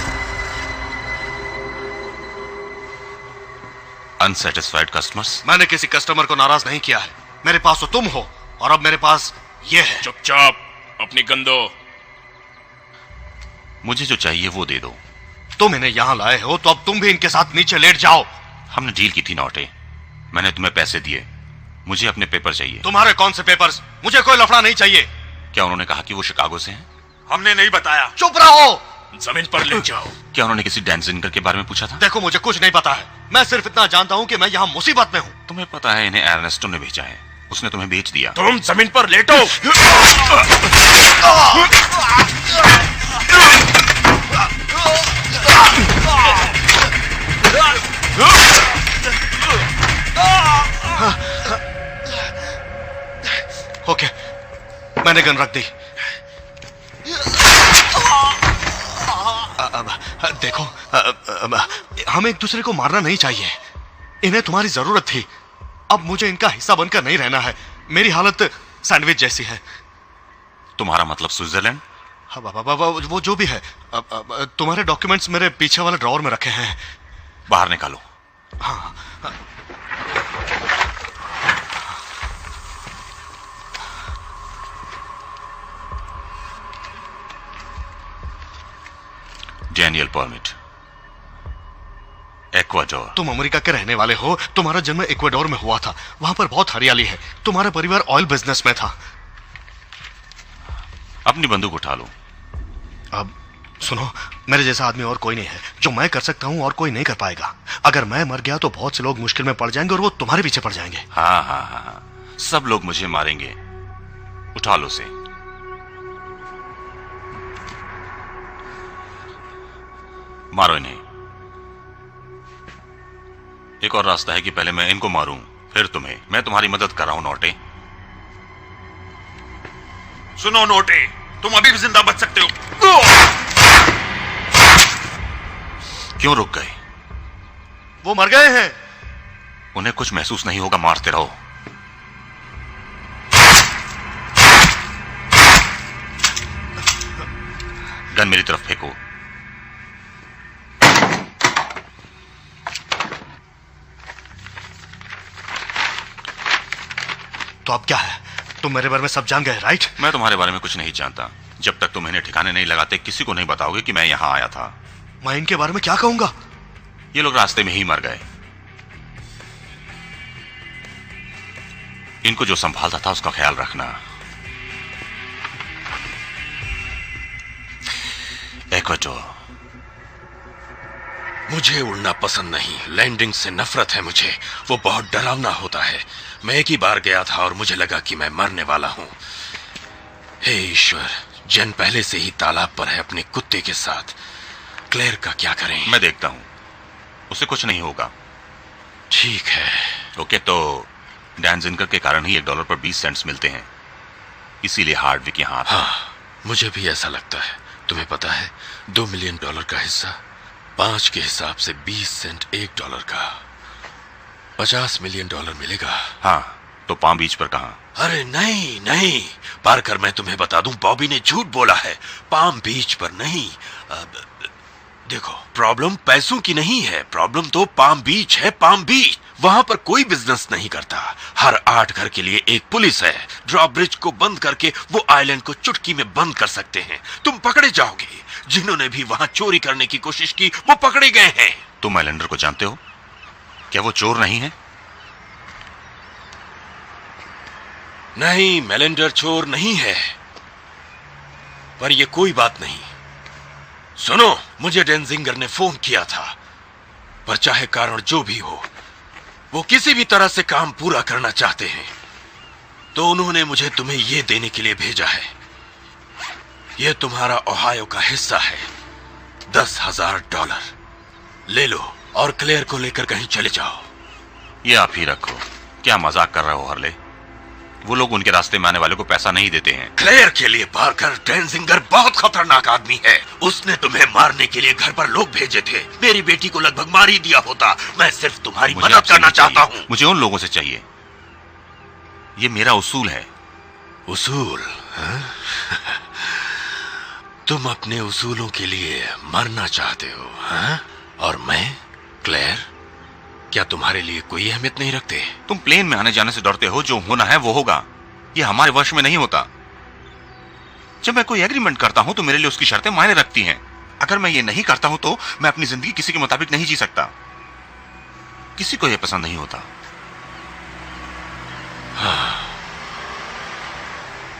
Unsatisfied customers. मैंने किसी कस्टमर को नाराज नहीं किया है। मेरे पास तो तुम हो और अब मेरे पास ये है। चुपचाप अपनी गंदो। मुझे जो चाहिए वो दे दो। तुम इन्हें यहां लाए हो तो अब तुम भी इनके साथ नीचे लेट जाओ। हमने डील की थी नौटे, मैंने तुम्हें पैसे दिए, मुझे अपने पेपर चाहिए। तुम्हारे कौन से पेपर्स? मुझे कोई लफड़ा नहीं चाहिए। क्या उन्होंने कहा कि वो शिकागो से हैं? हमने नहीं बताया। चुप रहो। जमीन पर ले जाओ। क्या उन्होंने किसी डैन जिंगर के बारे में पूछा था? देखो, मुझे कुछ नहीं पता है। मैं सिर्फ इतना जानता हूं कि मैं यहाँ मुसीबत में हूँ। तुम्हें पता है इन्हें एर्नेस्टो ने भेजा है, उसने तुम्हें बेच दिया। तुम जमीन पर लेटो। ओके, मैंने गन रख दी। देखो, हमें एक दूसरे को मारना नहीं चाहिए। इन्हें तुम्हारी जरूरत थी, अब मुझे इनका हिस्सा बनकर नहीं रहना है। मेरी हालत सैंडविच जैसी है। तुम्हारा मतलब स्विट्जरलैंड? वो जो भी है, तुम्हारे डॉक्यूमेंट्स मेरे पीछे वाले ड्रॉअर में रखे हैं। बाहर निकालो। हाँ। Daniel permit, Ecuador. तुम अमेरिका के रहने वाले हो, तुम्हारा जन्म इक्वाडोर में हुआ था। वहां पर बहुत हरियाली है। तुम्हारा परिवार ऑयल बिजनेस में था। अपनी बंदूक उठा लो। अब सुनो, मेरे जैसा आदमी और कोई नहीं है। जो मैं कर सकता हूं और कोई नहीं कर पाएगा। अगर मैं मर गया तो बहुत से लोग मुश्किल में पड़ जाएंगे और वो तुम्हारे पीछे पड़ जाएंगे। हाँ हाँ हाँ, सब लोग मुझे मारेंगे। उठा लो उसे। मारो इन्हें। एक और रास्ता है कि पहले मैं इनको मारूं फिर तुम्हें। मैं तुम्हारी मदद कर रहा हूं नोटे। सुनो नोटे, तुम अभी भी जिंदा बच सकते हो। क्यों रुक गए? वो मर गए हैं। उन्हें कुछ महसूस नहीं होगा, मारते रहो। गन मेरी तरफ फेंको। तो अब क्या है? तुम मेरे बारे में सब जान गए, राइट? मैं तुम्हारे बारे में कुछ नहीं जानता। जब तक तुम इन्हें ठिकाने नहीं लगाते किसी को नहीं बताओगे कि मैं यहां आया था। मैं इनके बारे में क्या कहूंगा? ये लोग रास्ते में ही मर गए। इनको जो संभालता था उसका ख्याल रखना। एक्वाडोर। मुझे उड़ना पसंद नहीं, लैंडिंग से नफरत है मुझे। वो बहुत डरावना होता है। मैं एक ही बार गया था और मुझे लगा कि मैं मरने वाला हूं। हे ईश्वर, जेन पहले से ही तालाब पर है अपने कुत्ते के साथ। क्लेयर का क्या करें? मैं देखता हूं, उसे कुछ नहीं होगा। ठीक है। ओके, तो डैन जिंकर के कारण ही $1 पर 20 सेंट्स मिलते हैं, इसीलिए हार्डविक यहाँ आता है। हाँ, मुझे भी ऐसा लगता है। तुम्हें पता है, $2 मिलियन का हिस्सा 5 के हिसाब से 20 सेंट $1 का, $50 मिलियन मिलेगा। हाँ, तो पाम बीच पर कहाँ? अरे नहीं नहीं पार्कर, मैं तुम्हें बता दूं, बॉबी ने झूठ बोला है। पाम बीच पर नहीं। देखो, प्रॉब्लम पैसों की नहीं है, प्रॉब्लम तो पाम बीच है। पाम बीच, वहां पर कोई बिजनेस नहीं करता। हर 8 घर के लिए एक पुलिस है। ड्रॉब्रिज को बंद करके वो आइलैंड को चुटकी में बंद कर सकते हैं। तुम पकड़े जाओगे। जिन्होंने भी वहां चोरी करने की कोशिश की वो पकड़े गए हैं। तुम आइलैंडर को जानते हो? क्या वो चोर नहीं है? नहीं, मेलेंडर चोर नहीं है। पर ये कोई बात नहीं। सुनो, मुझे डेंजिंगर ने फोन किया था, पर चाहे कारण जो भी हो, वो किसी भी तरह से काम पूरा करना चाहते हैं, तो उन्होंने मुझे तुम्हें ये देने के लिए भेजा है। ये तुम्हारा ओहायो का हिस्सा है, $10,000। ले लो और क्लेयर को लेकर कहीं चले जाओ। ये आप ही रखो। क्या मजाक कर रहे हो हर्ले? वो लोग उनके रास्ते में आने वाले को पैसा नहीं देते हैं। क्लेयर के लिए पार्कर डेंजिंगर बहुत खतरनाक आदमी है। उसने तुम्हें मारने के लिए घर पर लोग भेजे थे। मेरी बेटी को लगभग मार ही दिया होता। मैं सिर्फ तुम्हारी मदद करना चाहता हूँ। मुझे उन लोगों से चाहिए। ये मेरा उसूल है। उसूल? तुम अपने उसूलों के लिए मरना चाहते हो, हाँ? और मैं, क्लेयर, क्या तुम्हारे लिए कोई अहमियत नहीं रखते? तुम प्लेन में आने जाने से डरते हो। जो होना है वो होगा। ये हमारे वश में नहीं होता। जब मैं कोई एग्रीमेंट करता हूं तो मेरे लिए उसकी शर्तें मायने रखती हैं। अगर मैं ये नहीं करता हूं तो मैं अपनी जिंदगी किसी के मुताबिक नहीं जी सकता। किसी को ये पसंद नहीं होता।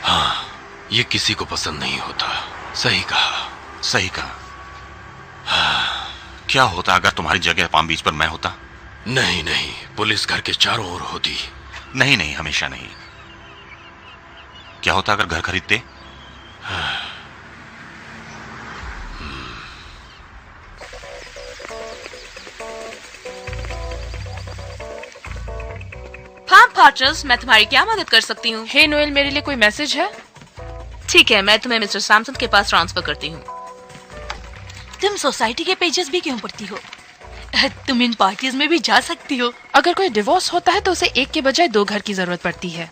हाँ, ये किसी को पसंद नहीं होता। सही कहा, सही कहा। क्या होता अगर तुम्हारी जगह पाम बीच पर मैं होता? नहीं नहीं, पुलिस घर के चारों ओर होती। नहीं नहीं, हमेशा नहीं। क्या होता अगर घर खरीदते? फार्म पार्टनर्स, मैं तुम्हारी क्या मदद कर सकती हूँ? हे नोएल, मेरे लिए कोई मैसेज है? ठीक है, मैं तुम्हें मिस्टर सैमसन के पास ट्रांसफर करती हूँ। तुम सोसाइटी के पेजेस भी क्यों पढ़ती हो? तुम इन पार्टीज में भी जा सकती हो। अगर कोई डिवोर्स होता है तो उसे एक के बजाय 2 घर की जरूरत पड़ती है।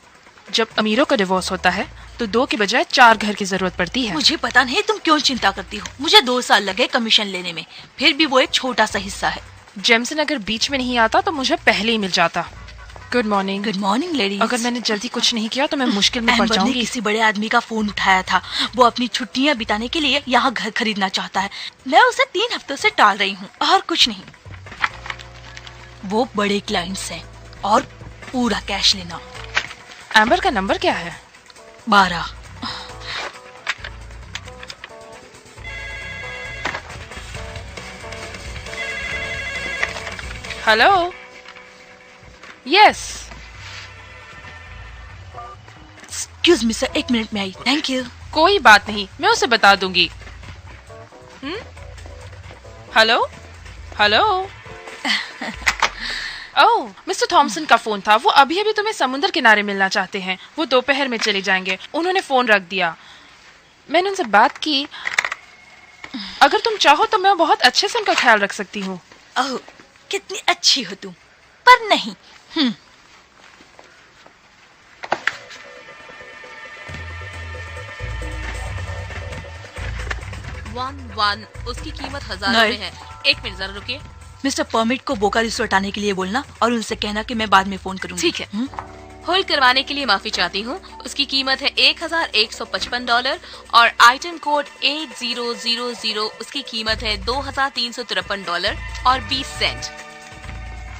जब अमीरों का डिवोर्स होता है तो 2 के बजाय 4 घर की जरूरत पड़ती है। मुझे पता नहीं तुम क्यों चिंता करती हो। मुझे 2 साल लगे कमीशन लेने में, फिर भी वो एक छोटा सा हिस्सा है। जेमसन अगर बीच में नहीं आता तो मुझे पहले ही मिल जाता। Good morning. Good morning ladies. अगर मैंने जल्दी कुछ नहीं किया तो मैं मुश्किल में पड़ जाऊंगी। किसी बड़े आदमी का फोन उठाया था। वो अपनी छुट्टियां बिताने के लिए यहाँ घर खरीदना चाहता है। मैं उसे 3 हफ्तों से टाल रही हूँ और कुछ नहीं। वो बड़े क्लाइंट्स हैं और पूरा कैश लेना। एम्बर का नंबर क्या है? 12। Hello. Yes. Excuse me sir, 1 minute में आई। Thank you. कोई बात नहीं, मैं उसे बता दूंगी। Hello hello. Oh, mister Thomson का फोन था। वो अभी अभी तुम्हें समुद्र किनारे मिलना चाहते हैं। वो दोपहर में चले जाएंगे। उन्होंने फोन रख दिया। मैंने उनसे बात की। अगर तुम चाहो तो मैं बहुत अच्छे से उनका ख्याल रख सकती हूँ। ओह, कितनी अच्छी हो तुम। पर नहीं। 1 उसकी कीमत 1000 रुपए है। 1 मिनट जरा रुकिए। मिस्टर परमिट को बोका रिसोर्ट आने के लिए बोलना और उनसे कहना कि मैं बाद में फोन करूंगी। ठीक है। होल्ड करवाने के लिए माफी चाहती हूँ। उसकी कीमत है $1155 और आइटम कोड 8000। उसकी कीमत है $2353 और 20 सेंट।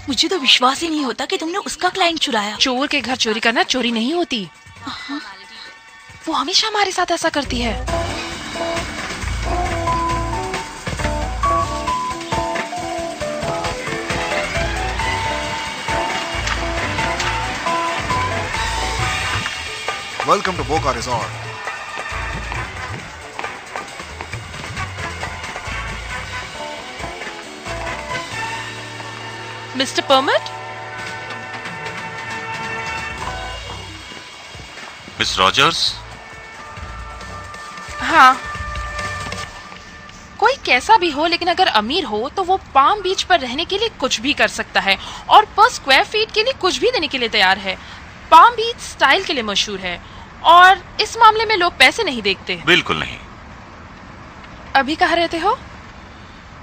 मुझे तो विश्वास ही नहीं होता कि तुमने उसका क्लाइंट चुराया। चोर के घर चोरी करना चोरी नहीं होती। वो हमेशा हमारे साथ ऐसा करती है। Welcome to Boca Resort. Mister permit? Miss Rogers? हाँ। कोई कैसा भी हो, लेकिन अगर अमीर हो तो वो पाम बीच पर रहने के लिए कुछ भी कर सकता है और पर स्क्वायर फीट के लिए कुछ भी देने के लिए तैयार है। पाम बीच स्टाइल के लिए मशहूर है और इस मामले में लोग पैसे नहीं देखते। बिल्कुल नहीं। अभी कहाँ रहते हो?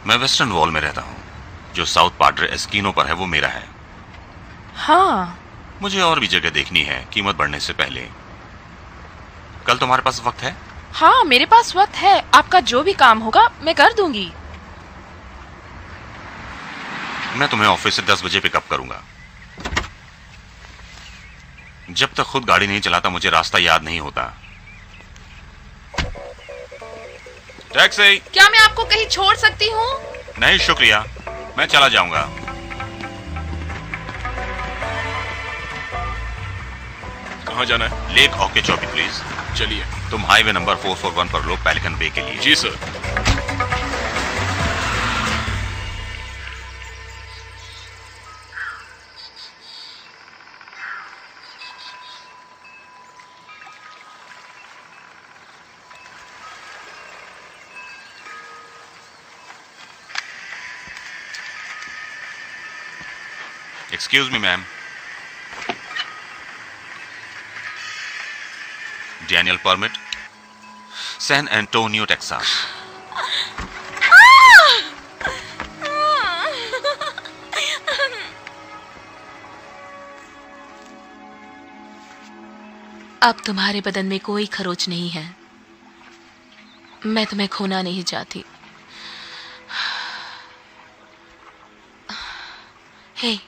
मैं वेस्टर्न वॉल में रहता हूँ। जो साउथ पाड्रे एस्किनो पर है वो मेरा है। हाँ। मुझे और भी जगह देखनी है कीमत बढ़ने से पहले। कल तुम्हारे पास वक्त है? हाँ, मेरे पास वक्त है। आपका जो भी काम होगा मैं कर दूंगी। मैं तुम्हें ऑफिस से 10 बजे पिकअप करूंगा। जब तक खुद गाड़ी नहीं चलाता मुझे रास्ता याद नहीं होता। टैक्सी। क्या मैं आपको कहीं छोड़ सकती हूँ? नहीं शुक्रिया, मैं चला जाऊंगा। कहाँ जाना है? Lake Okeechobee please. चलिए। तुम हाईवे नंबर 441 पर लो, पेलिकन बे के लिए। जी sir. Excuse me, ma'am. Daniel permit. San Antonio, Texas. अब तुम्हारे बदन में कोई खरोच नहीं है। मैं तुम्हें खोना नहीं चाहती। हे,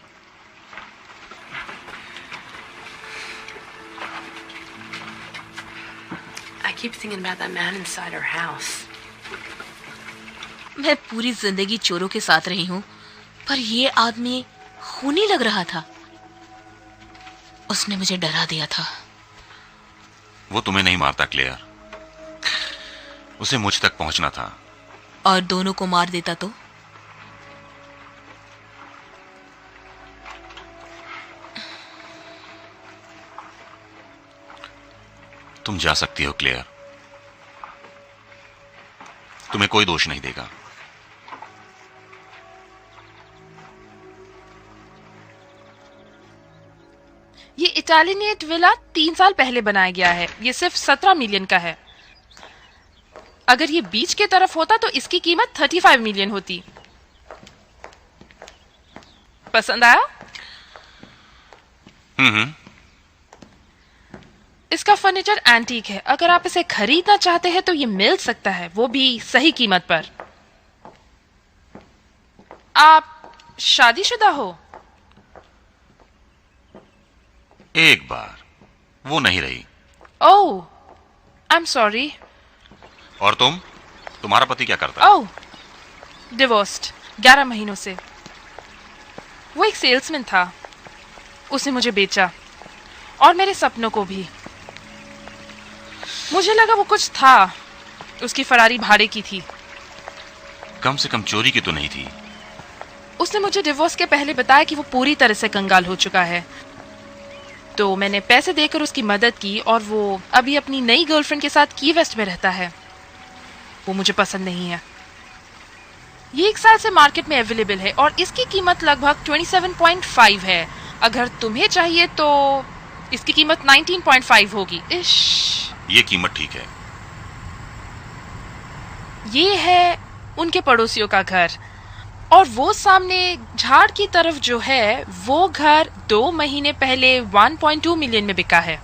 I keep thinking about that man inside our house. मैं पूरी जिंदगी चोरों के साथ रही हूँ, पर ये आदमी खूनी लग रहा था। उसने मुझे डरा दिया था। वो तुम्हें नहीं मारता क्लेयर, उसे मुझ तक पहुंचना था। और दोनों को मार देता तो? तुम जा सकती हो क्लेयर, तुम्हें कोई दोष नहीं देगा। ये इटालियनेट विला 3 साल पहले बनाया गया है। ये सिर्फ 17 मिलियन का है। अगर ये बीच की तरफ होता तो इसकी कीमत 35 मिलियन होती। पसंद आया? इसका फर्नीचर एंटीक है। अगर आप इसे खरीदना चाहते हैं तो ये मिल सकता है, वो भी सही कीमत पर। आप शादीशुदा हो? एक बार, वो नहीं रही। ओह, आई एम सॉरी। और तुम्हारा पति क्या करता है? ओह, डिवोर्स्ड 11 महीनों से। वो एक सेल्समैन था। उसने मुझे बेचा और मेरे सपनों को भी। मुझे लगा वो कुछ था। उसकी फरारी भाड़े की थी। कम से कम चोरी की तो नहीं थी। उसने मुझे डिवोर्स के पहले बताया कि वो पूरी तरह से कंगाल हो चुका है। तो मैंने पैसे देकर उसकी मदद की और वो अभी अपनी नई गर्लफ्रेंड के साथ की वेस्ट में रहता है। वो मुझे पसंद नहीं है। ये 1 साल से मार्केट में अवेलेबल है और इसकी कीमत लगभग 27.5 है। अगर तुम्हें चाहिए तो इसकी कीमत 19.5 होगी। इश, ये कीमत ठीक है। ये है उनके पड़ोसियों का घर और वो सामने झाड़ की तरफ जो है वो घर 2 महीने पहले 1.2 मिलियन में बिका है।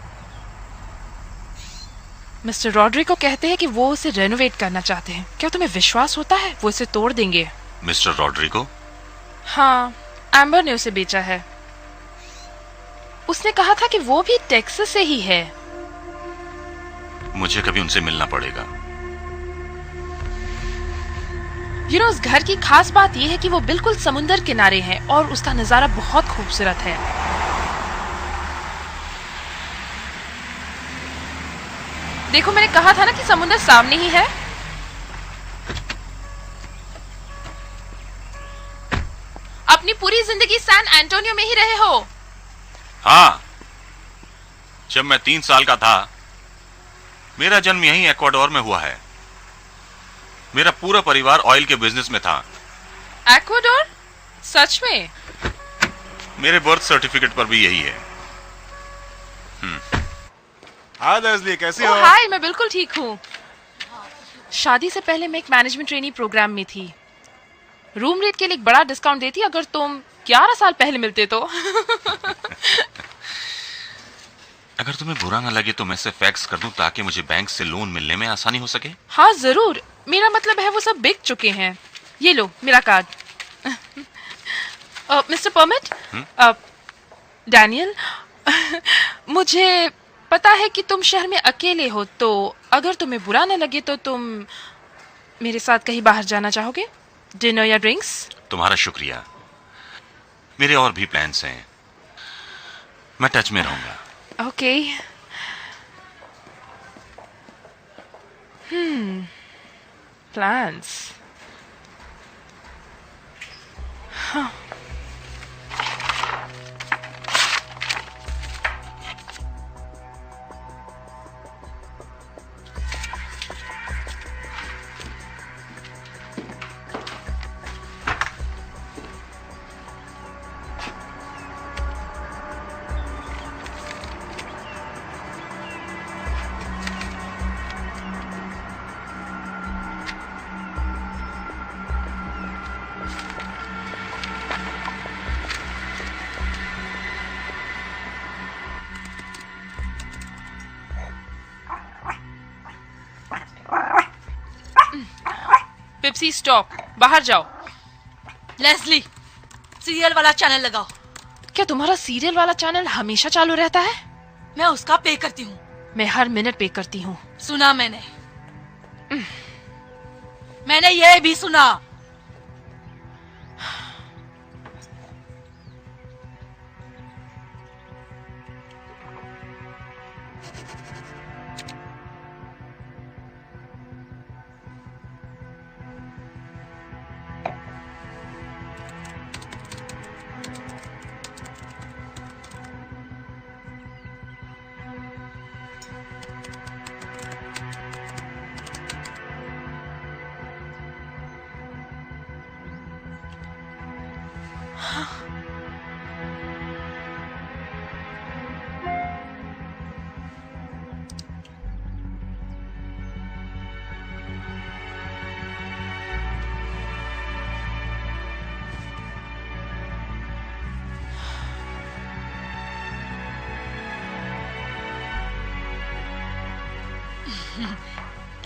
मिस्टर रॉड्रिगो कहते हैं कि वो उसे रेनोवेट करना चाहते हैं। क्या तुम्हें विश्वास होता है वो इसे तोड़ देंगे? Mister Rodrigo? हाँ, एम्बर ने उसे बेचा है। उसने कहा था कि वो भी टेक्सास से ही है। मुझे कभी उनसे मिलना पड़ेगा। उस घर की खास बात यह है कि वो बिल्कुल समुंदर किनारे है और उसका नजारा बहुत खूबसूरत है। देखो, मैंने कहा था ना कि समुंदर सामने ही है। अपनी पूरी जिंदगी सैन एंटोनियो में ही रहे हो? हाँ, जब मैं 3 साल का था मेरा जन्म यहीं एक्वाडोर में हुआ है। मेरा पूरा परिवार ऑयल के बिजनेस में था। एक्वाडोर? सच में? मेरे बर्थ सर्टिफिकेट पर भी यही है। हाय लेस्ली, कैसी हो? हाय, मैं बिल्कुल ठीक हूँ। शादी से पहले मैं एक मैनेजमेंट ट्रेनी प्रोग्राम में थी। रूम रेट के लिए एक बड़ा डिस्काउंट देती अगर तुम 11 साल पहले मिलते तो। अगर तुम्हें बुरा ना लगे तो मैं इसे फैक्स कर दूं ताकि मुझे बैंक से लोन मिलने में आसानी हो सके। हाँ जरूर, मेरा मतलब है वो सब बिक चुके हैं। ये लो मेरा कार्ड। मिस्टर परमिट, डैनियल, मुझे पता है कि तुम शहर में अकेले हो, तो अगर तुम्हें बुरा ना लगे तो तुम मेरे साथ कहीं बाहर जाना चाहोगे? डिनर या ड्रिंक्स? तुम्हारा शुक्रिया, मेरे और भी प्लान्स हैं, मैं टच में रहूंगा। ओके। प्लान्स। हाँ। पेप्सी स्टॉप, बाहर जाओ। लेस्ली, सीरियल वाला चैनल लगाओ। क्या तुम्हारा सीरियल वाला चैनल हमेशा चालू रहता है? मैं उसका पे करती हूँ। मैं हर मिनट पे करती हूँ। सुना मैंने ये भी सुना।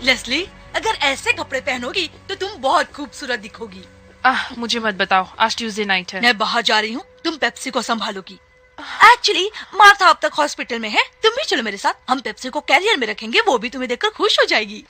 लेस्ली, अगर ऐसे कपड़े पहनोगी तो तुम बहुत खूबसूरत दिखोगी। मुझे मत बताओ, आज ट्यूसडे नाइट है। मैं बाहर जा रही हूँ, तुम पेप्सी को संभालोगी। एक्चुअली मार्था अब तक हॉस्पिटल में है, तुम भी चलो मेरे साथ। हम पेप्सी को कैरियर में रखेंगे, वो भी तुम्हें देखकर खुश हो जाएगी।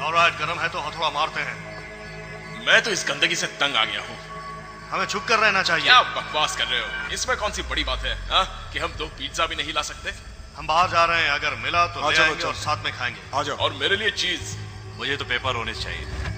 ऑलराइट, गरम है तो हथौड़ा मारते हैं। मैं तो इस गंदगी से तंग आ गया हूँ। हमें छुप कर रहना चाहिए। क्या बकवास कर रहे हो? इसमें कौन सी बड़ी बात है कि हम 2 पिज्जा भी नहीं ला सकते? हम बाहर जा रहे हैं, अगर मिला तो ले आएंगे और साथ में खाएंगे। आ जाओ। और मेरे लिए चीज। मुझे तो पेपर होने चाहिए।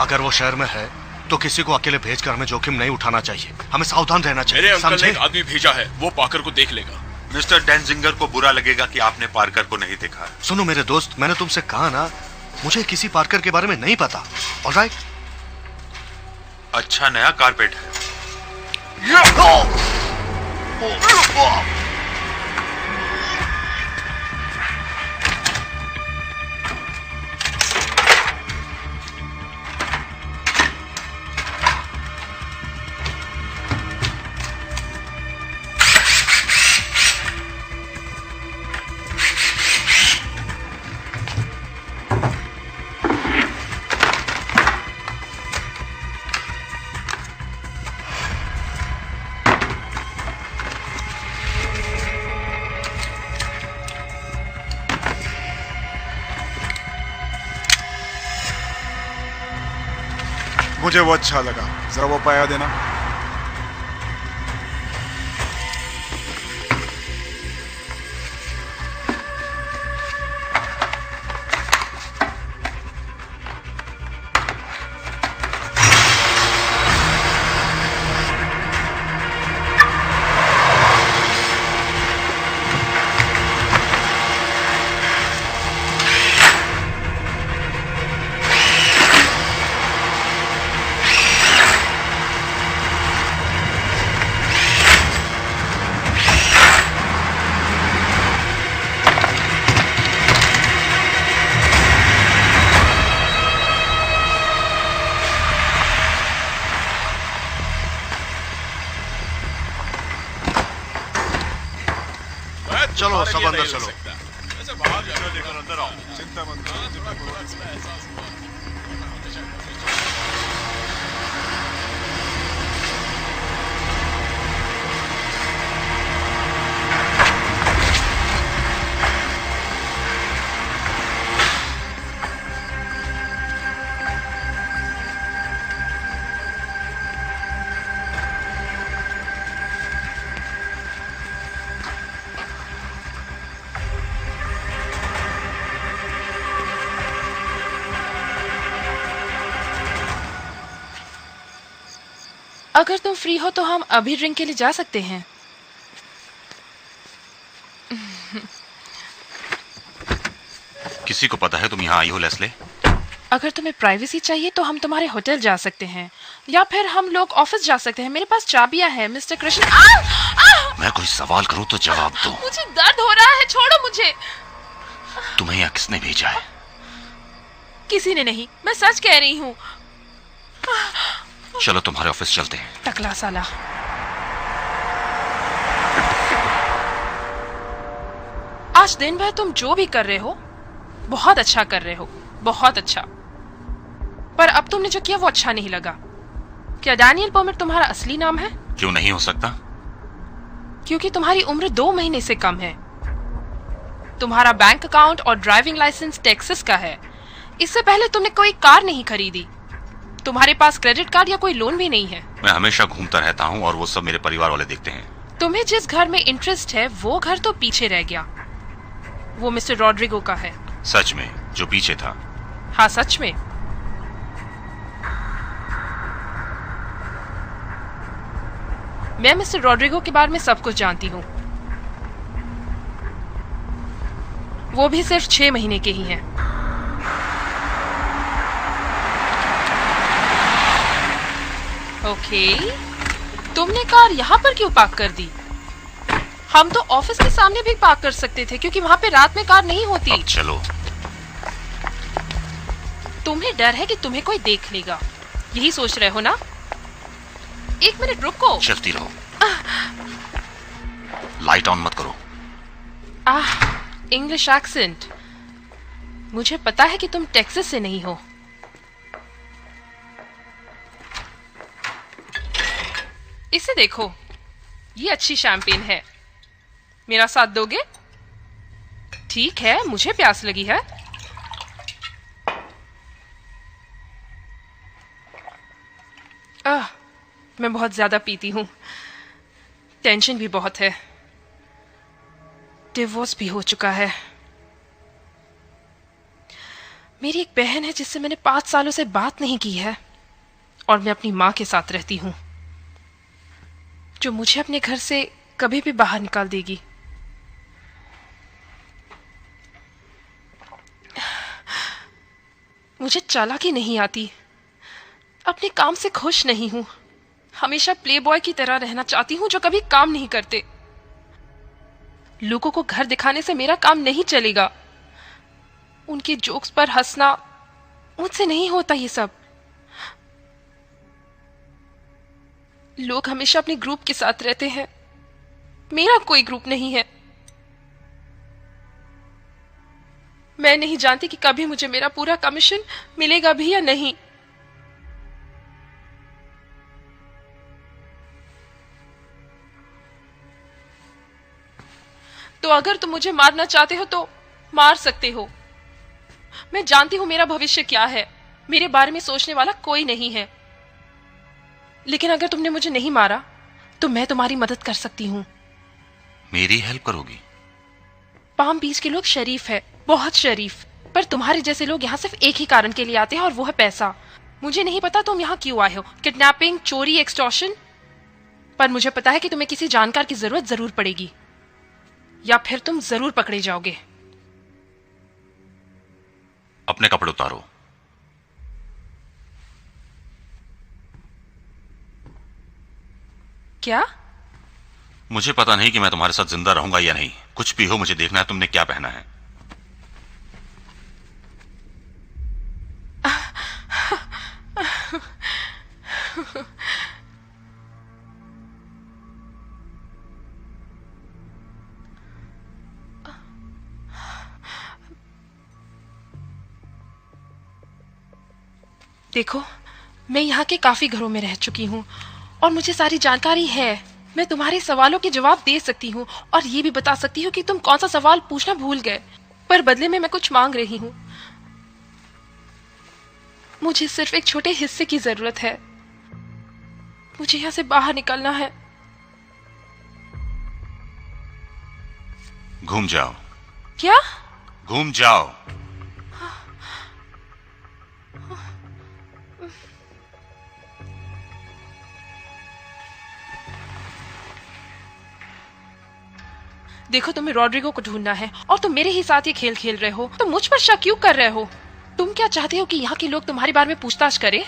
अगर वो शहर में है तो किसी को अकेले भेजकर हमें जोखिम नहीं उठाना चाहिए। हमें सावधान रहना चाहिए। मेरे अंकल ने एक आदमी भेजा है, वो पार्कर को देख लेगा। मिस्टर डेंजिंगर को बुरा लगेगा कि आपने पार्कर को नहीं देखा। सुनो मेरे दोस्त, मैंने तुमसे कहा ना, मुझे किसी पार्कर के बारे में नहीं पता। ऑलराइट? अच्छा नया कारपेट है। मुझे वो अच्छा लगा, जरा वो पाया देना। चलो सब अंदर चलो। अंदर आओ। चिंता मत करो। अगर तुम फ्री हो तो हम अभी ड्रिंक के लिए जा सकते हैं। किसी को पता है तुम यहाँ आई हो लेस्ले? अगर तुम्हें प्राइवेसी चाहिए तो हम तुम्हारे होटल जा सकते हैं या फिर हम लोग ऑफिस जा सकते हैं। मेरे पास चाबियां हैं मिस्टर कृष्ण। मैं कोई सवाल करूं तो जवाब दो। मुझे दर्द हो रहा है, छोड़ो मुझे। तुम्हें यहाँ किसने भेजा है? किसी ने नहीं, मैं सच कह रही हूँ। चलो तुम्हारे ऑफिस चलते हैं। टकला साला। आज दिन भर तुम जो भी कर रहे हो बहुत अच्छा कर रहे हो, बहुत अच्छा। पर अब तुमने जो किया वो अच्छा नहीं लगा। क्या डैनियल पॉमेट तुम्हारा असली नाम है? क्यों नहीं हो सकता? क्योंकि तुम्हारी उम्र 2 महीने से कम है। तुम्हारा बैंक अकाउंट और ड्राइविंग लाइसेंस टेक्सास का है। इससे पहले तुमने कोई कार नहीं खरीदी। तुम्हारे पास क्रेडिट कार्ड या कोई लोन भी नहीं है। मैं हमेशा घूमता रहता हूँ और वो सब मेरे परिवार वाले देखते हैं। तुम्हें जिस घर में इंटरेस्ट है वो घर तो पीछे रह गया। वो मिस्टर रॉड्रिगो का है। सच में? जो पीछे था? हाँ सच में। मैं मिस्टर रॉड्रिगो के बारे में सब कुछ जानती हूँ। वो भी सिर्फ 6 महीने के ही हैं। ओके, तुमने कार यहाँ पर क्यों पार्क कर दी? हम तो ऑफिस के सामने भी पार्क कर सकते थे क्योंकि वहाँ पे रात में कार नहीं होती। अब चलो। तुम्हें डर है कि तुम्हें कोई देख लेगा, यही सोच रहे हो ना? 1 मिनट रुको। चलती रहो। लाइट ऑन मत करो। English accent. मुझे पता है कि तुम टेक्सास से नहीं हो। इसे देखो, ये अच्छी शैंपेन है। मेरा साथ दोगे? ठीक है, मुझे प्यास लगी है। मैं बहुत ज्यादा पीती हूँ। टेंशन भी बहुत है। डिवोर्स भी हो चुका है। मेरी एक बहन है जिससे मैंने 5 सालों से बात नहीं की है, और मैं अपनी माँ के साथ रहती हूँ, जो मुझे अपने घर से कभी भी बाहर निकाल देगी। मुझे चालाकी नहीं आती, अपने काम से खुश नहीं हूं, हमेशा प्लेबॉय की तरह रहना चाहती हूं जो कभी काम नहीं करते। लोगों को घर दिखाने से मेरा काम नहीं चलेगा, उनके जोक्स पर हंसना मुझसे नहीं होता। ये सब लोग हमेशा अपने ग्रुप के साथ रहते हैं, मेरा कोई ग्रुप नहीं है। मैं नहीं जानती कि कभी मुझे मेरा पूरा कमीशन मिलेगा भी या नहीं। तो अगर तुम मुझे मारना चाहते हो तो मार सकते हो। मैं जानती हूं मेरा भविष्य क्या है, मेरे बारे में सोचने वाला कोई नहीं है। लेकिन अगर तुमने मुझे नहीं मारा तो मैं तुम्हारी मदद कर सकती हूँ। मेरी हेल्प करोगी? पाम बीच के लोग शरीफ है, बहुत शरीफ, पर तुम्हारे जैसे लोग यहाँ सिर्फ एक ही कारण के लिए आते हैं, और वो है पैसा। मुझे नहीं पता तुम यहाँ क्यों आए हो, किडनैपिंग, चोरी, एक्सटॉर्शन, पर मुझे पता है कि तुम्हें किसी जानकार की जरूरत जरूर पड़ेगी, या फिर तुम जरूर पकड़े जाओगे। अपने कपड़े उतारो। क्या? मुझे पता नहीं कि मैं तुम्हारे साथ जिंदा रहूंगा या नहीं। कुछ भी हो, मुझे देखना है तुमने क्या पहना है। देखो, मैं यहाँ के काफी घरों में रह चुकी हूँ और मुझे सारी जानकारी है। मैं तुम्हारे सवालों के जवाब दे सकती हूँ और ये भी बता सकती हूँ कि तुम कौन सा सवाल पूछना भूल गए, पर बदले में मैं कुछ मांग रही हूँ। मुझे सिर्फ एक छोटे हिस्से की जरूरत है। मुझे यहाँ से बाहर निकलना है। घूम जाओ। क्या? घूम जाओ। देखो, तुम्हें रॉड्रिगो को ढूंढना है और तुम मेरे ही साथ ये खेल खेल रहे हो, तो मुझ पर शक क्यों कर रहे हो? तुम क्या चाहते हो कि यहाँ के लोग तुम्हारे बारे में पूछताछ करें?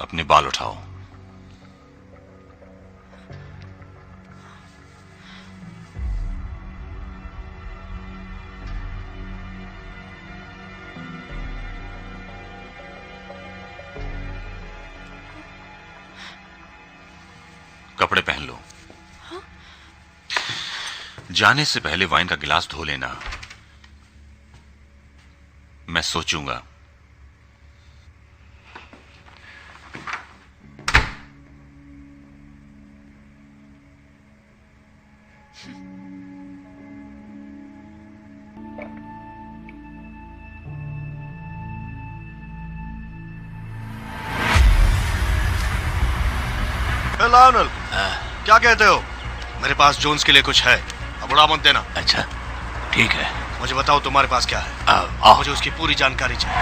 अपने बाल उठाओ। कपड़े पहन लो। हाँ? जाने से पहले वाइन का गिलास धो लेना। मैं सोचूंगा। लायनल, क्या कहते हो? मेरे पास जोन्स के लिए कुछ है, अब उड़ा मत देना। अच्छा, ठीक है। मुझे बताओ तुम्हारे पास क्या है। आओ। मुझे उसकी पूरी जानकारी चाहिए।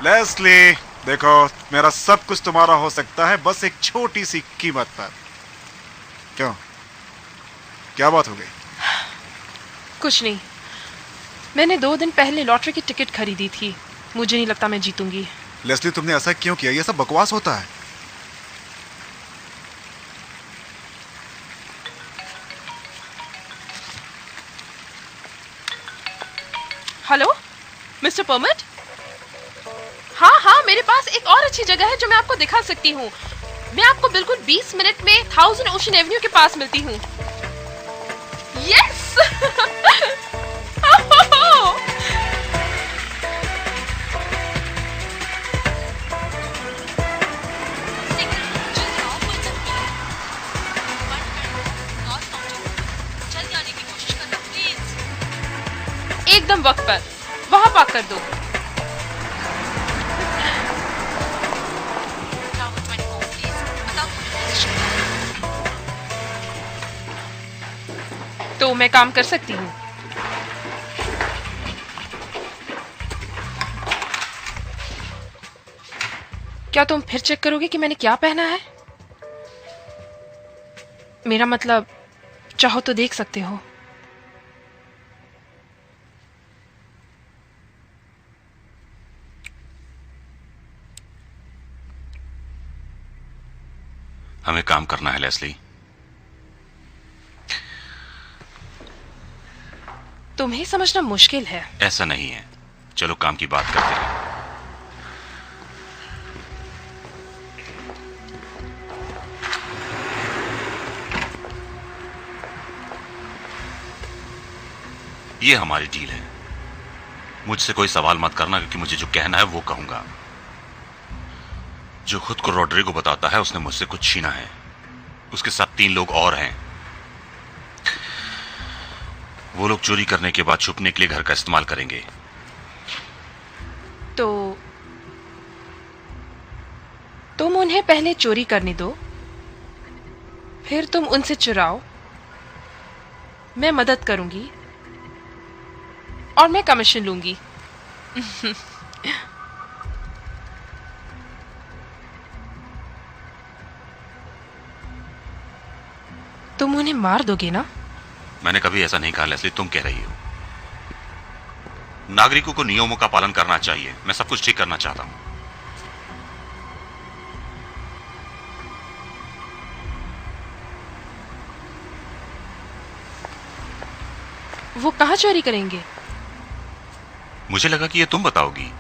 लेस्ली, देखो, मेरा सब कुछ तुम्हारा हो सकता है, बस एक छोटी सी कीमत पर। क्यों, क्या बात हो गई? कुछ नहीं, मैंने 2 दिन पहले लॉटरी की टिकट खरीदी थी। मुझे नहीं लगता मैं जीतूंगी। लेस्ली, तुमने ऐसा क्यों किया? ये सब बकवास होता है। Hello mister permit? हाँ, मेरे पास एक और अच्छी जगह है जो मैं आपको दिखा सकती हूँ। मैं आपको बिल्कुल 20 मिनट में 1000 ओशन एवेन्यू के पास मिलती हूँ। यस! एकदम वक्त पर वहां पार्क कर दो। तो मैं काम कर सकती हूँ। क्या तुम फिर चेक करोगे कि मैंने क्या पहना है? मेरा मतलब, चाहो तो देख सकते हो। हमें काम करना है लेस्ली। तुम्हें समझना मुश्किल है। ऐसा नहीं है, चलो काम की बात करते हैं। ये हमारी डील है। मुझसे कोई सवाल मत करना, क्योंकि मुझे जो कहना है वो कहूंगा। जो खुद को रोड्रिगो बताता है उसने मुझसे कुछ छीना है। उसके साथ 3 लोग और हैं। वो लोग चोरी करने के बाद छुपने के लिए घर का इस्तेमाल करेंगे। तो तुम उन्हें पहले चोरी करने दो, फिर तुम उनसे चुराओ। मैं मदद करूंगी और मैं कमीशन लूंगी। तुम उन्हें मार दोगे ना? मैंने कभी ऐसा नहीं कहा लेस्ली, तुम कह रही हो। नागरिकों को नियमों का पालन करना चाहिए। मैं सब कुछ ठीक करना चाहता हूं। वो कहां चोरी करेंगे? मुझे लगा कि ये तुम बताओगी।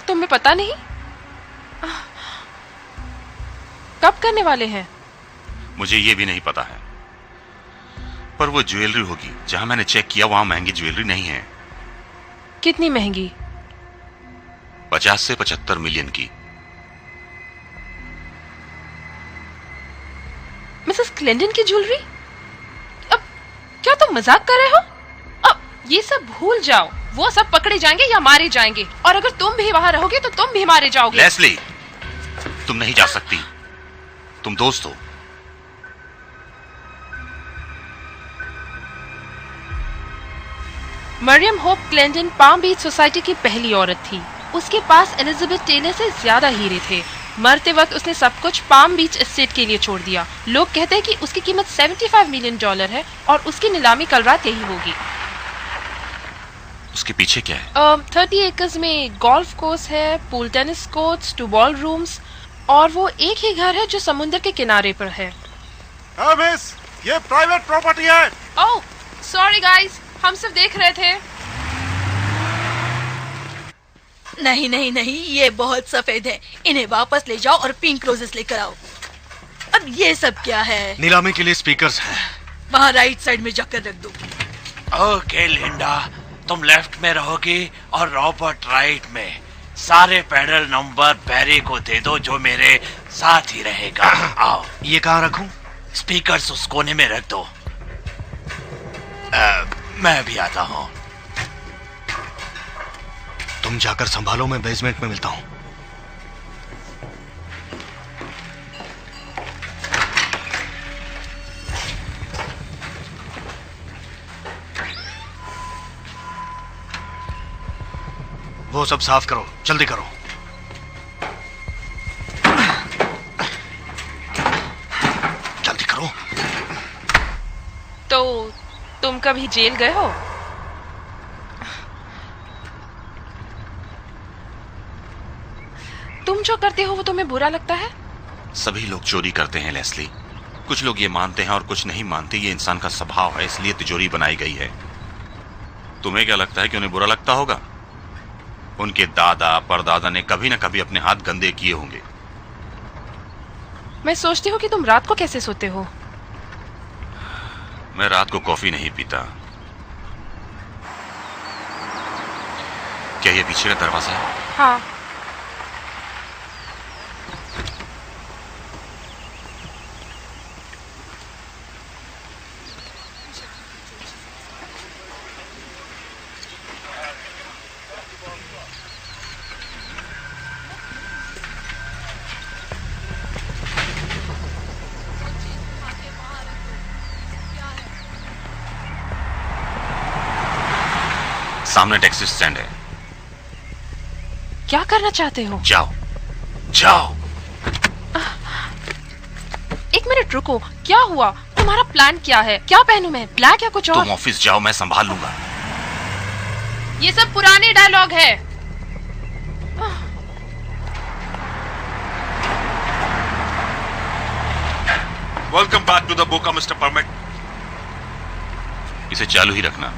तुम्हें पता नहीं? कब करने वाले हैं? मुझे ये भी नहीं पता है, पर वो ज्वेलरी होगी। जहां मैंने चेक किया वहां महंगी ज्वेलरी नहीं है। कितनी महंगी? 50 से 75 मिलियन की। मिसेस क्लेंडन की ज्वेलरी? अब क्या तुम मजाक कर रहे हो? अब ये सब भूल जाओ। वो सब पकड़े जाएंगे या मारे जाएंगे, और अगर तुम भी वहां रहोगे तो तुम भी मारे जाओगे। लेस्ली, तुम नहीं जा सकती। तुम दोस्त हो। मरियम होप क्लेंडन पाम बीच सोसाइटी की पहली औरत थी। उसके पास एलिजाबेथ टेलर से ज्यादा हीरे थे। मरते वक्त उसने सब कुछ पाम बीच एस्टेट के लिए छोड़ दिया। लोग कहते हैं कि उसकी कीमत $75 मिलियन है और उसकी नीलामी कल रात यही होगी। उसके पीछे क्या है? 30 एकर्स में गोल्फ कोर्स है, pool tennis courts, 2 ball rooms, और वो एक ही घर है जो समुद्र के किनारे पर है। मिस, ये प्राइवेट प्रॉपर्टी है। ओह, सॉरी गाइस, हम सिर्फ देख रहे थे। नहीं नहीं नहीं, ये बहुत सफेद है। इन्हें वापस ले जाओ और पिंक रोजेस लेकर आओ। अब ये सब क्या है? नीलामी के लिए स्पीकर्स हैं। वहाँ राइट साइड में जाकर रख दो। ओके लिंडा, तुम लेफ्ट में रहोगी और रॉबर्ट राइट में। सारे पैडल नंबर बैरी को दे दो जो मेरे साथ ही रहेगा। आओ। ये कहाँ रखूं? स्पीकर्स उस कोने में रख दो। मैं भी आता हूँ। तुम जाकर संभालो, मैं बेसमेंट में मिलता हूँ। वो सब साफ करो, जल्दी करो। जल्दी करो। तो तुम कभी जेल गए हो? तुम जो करते हो वो तुम्हें बुरा लगता है? सभी लोग चोरी करते हैं लेस्ली। कुछ लोग ये मानते हैं और कुछ नहीं मानते। ये इंसान का स्वभाव है, इसलिए तिजोरी बनाई गई है। तुम्हें क्या लगता है कि उन्हें बुरा लगता होगा? उनके दादा परदादा ने कभी ना कभी अपने हाथ गंदे किए होंगे। मैं सोचती हूँ कि तुम रात को कैसे सोते हो। मैं रात को कॉफी नहीं पीता। क्या ये पीछे का दरवाजा है? हाँ। सामने टैक्सी स्टैंड है। क्या करना चाहते हो? जाओ जाओ। एक मिनट रुको, क्या हुआ? तुम्हारा प्लान क्या है? क्या पहनूं मैं, ब्लैक या कुछ और? तुम ऑफिस जाओ, मैं संभाल लूंगा। ये सब पुराने डायलॉग है। वेलकम बैक टू द बोका मिस्टर परमिट। इसे चालू ही रखना।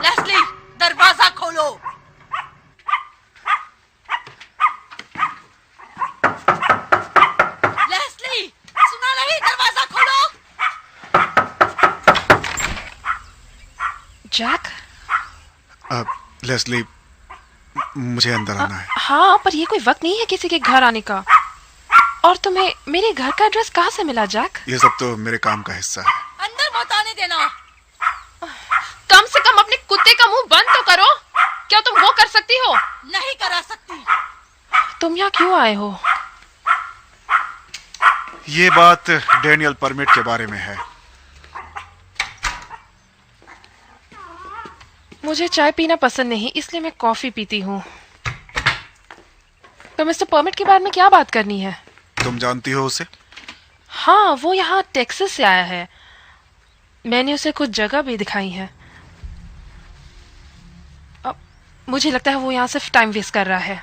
लेस्ली, दरवाजा खोलो। लेस्ली, सुना नहीं? दरवाजा खोलो। जैक? लेस्ली, मुझे अंदर आना है। हाँ, पर ये कोई वक्त नहीं है किसी के घर आने का। और तुम्हें मेरे घर का एड्रेस कहाँ से मिला जैक? ये सब तो मेरे काम का हिस्सा है। अंदर मत आने देना। कम से कम अपने कुत्ते का मुंह बंद तो करो। क्या तुम वो कर सकती हो? नहीं करा सकती। तुम यहाँ क्यों आए हो? ये बात डैनियल परमिट के बारे में है। मुझे चाय पीना पसंद नहीं, इसलिए मैं कॉफी पीती हूँ। तो मिस्टर परमिट के बारे में क्या बात करनी है? तुम जानती हो उसे? हाँ, वो यहाँ टेक्सास से आया है। मैंने उसे कुछ जगह भी दिखाई है। अब मुझे लगता है वो यहाँ सिर्फ टाइम वेस्ट कर रहा है।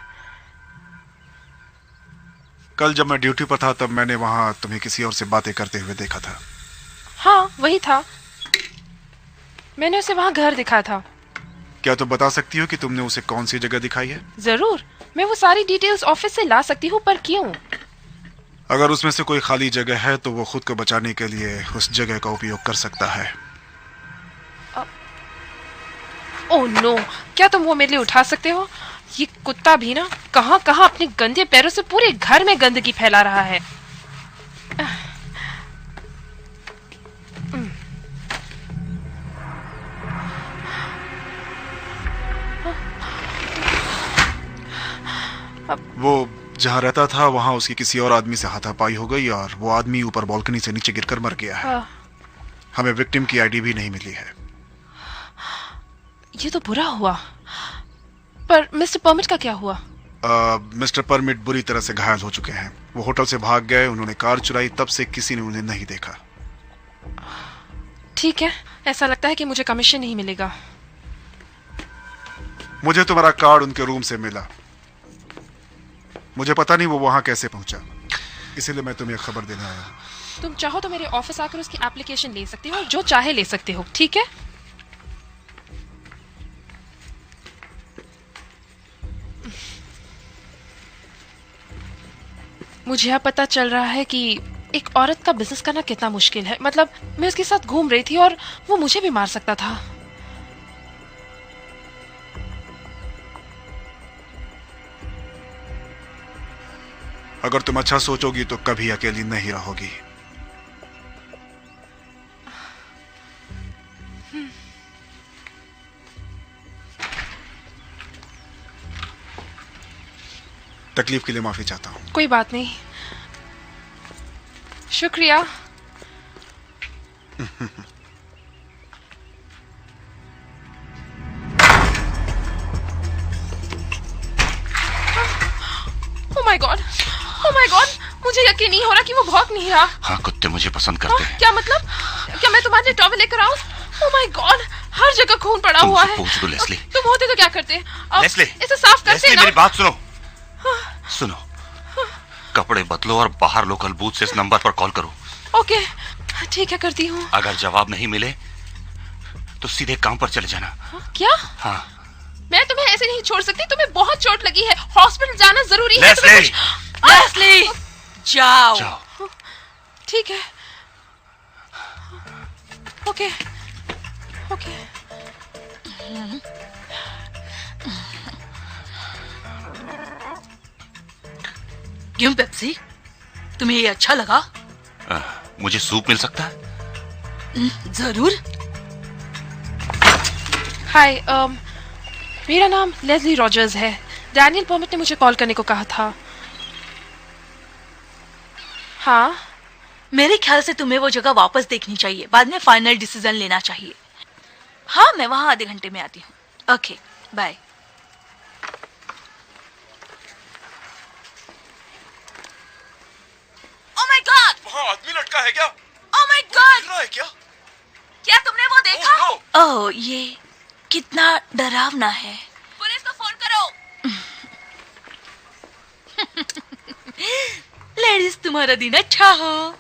कल जब मैं ड्यूटी पर था तब मैंने वहां तुम्हें किसी और से बातें करते हुए देखा था। हाँ, वही था। मैंने उसे वहां घर दिखाया था। क्या तुम बता सकती हो कि तुमने उसे कौन सी जगह दिखाई है? जरूर, मैं वो सारी डिटेल्स ऑफिस से ला सकती हूँ, पर क्यों? अगर उसमें से कोई खाली जगह है तो वो खुद को बचाने के लिए उस जगह का उपयोग कर सकता है। ओह नो, क्या तुम वो मेरे लिए उठा सकते हो? ये कुत्ता भी ना कहाँ कहाँ अपने गंदे पैरों से पूरे घर में गंदगी फैला रहा है। वो जहाँ रहता था वहां उसकी किसी और आदमी से हाथापाई हो गई और वो आदमी ऊपर बालकनी से नीचे गिरकर मर गया है। हमें विक्टिम की आईडी भी नहीं मिली है। ये तो बुरा हुआ। पर मिस्टर परमिट का क्या हुआ? मिस्टर परमिट बुरी तरह से घायल हो चुके हैं। वो होटल से भाग गए, उन्होंने कार चुराई, तब से किसी ने उन्हें नहीं देखा। ठीक है, ऐसा लगता है कि मुझे कमीशन नहीं मिलेगा। मुझे तुम्हारा कार्ड उनके रूम से मिला। मुझे पता नहीं वो वहां कैसे पहुंचा, इसीलिए मैं तुम्हें खबर देने आया हूं। तुम चाहो तो मेरे ऑफिस आकर उसकी एप्लीकेशन ले सकते हो और जो चाहे ले सकते हो, ठीक है? मुझे अब पता चल रहा है कि एक औरत का बिजनेस करना कितना मुश्किल है। मतलब मैं उसके साथ घूम रही थी और वो मुझे भी मार सकता था। अगर तुम अच्छा सोचोगी तो कभी अकेली नहीं रहोगी। तकलीफ के लिए माफी चाहता हूं। कोई बात नहीं, शुक्रिया। Oh my God! Oh my God! मुझे यकीन नहीं हो रहा कि वो भौंक नहीं रहा। हाँ, कुत्ते मुझे पसंद करते हैं। क्या मतलब? क्या मैं तुम्हारे लिए टॉवल लेकर आऊं? Oh my God! हर जगह खून पड़ा हुआ है। पूछ दो लेस्ली। तुम होते तो क्या करते? लेस्ली, इसे साफ करते ना। मेरी बात सुनो। सुनो, कपड़े बदलो और बाहर लोकल बूथ से इस नंबर पर कॉल करो। ओके, ठीक है, करती हूँ। अगर जवाब नहीं मिले तो सीधे काम पर चले जाना। क्या? हाँ। मैं तुम्हें ऐसे नहीं छोड़ सकती। तुम्हें बहुत चोट लगी है, हॉस्पिटल जाना जरूरी है। लेस्ली, जाओ। ठीक है। Okay, okay. क्यों पेप्सी, तुम्हें ये अच्छा लगा? मुझे सूप मिल सकता है? जरूर। हाय, मेरा नाम लेस्ली रॉजर्स है। डैनियल परमिट ने मुझे कॉल करने को कहा था। हाँ, मेरे ख्याल से तुम्हें वो जगह वापस देखनी चाहिए, बाद में फाइनल डिसीजन लेना चाहिए। हाँ, मैं वहां आधे घंटे में आती हूँ। Okay, bye. Oh my God! वहाँ आदमी लटका है क्या? Oh my God! है क्या? क्या तुमने वो देखा? Oh, ओह, ये कितना डरावना है। पुलिस को फोन करो। लेडीज, तुम्हारा दिन अच्छा हो।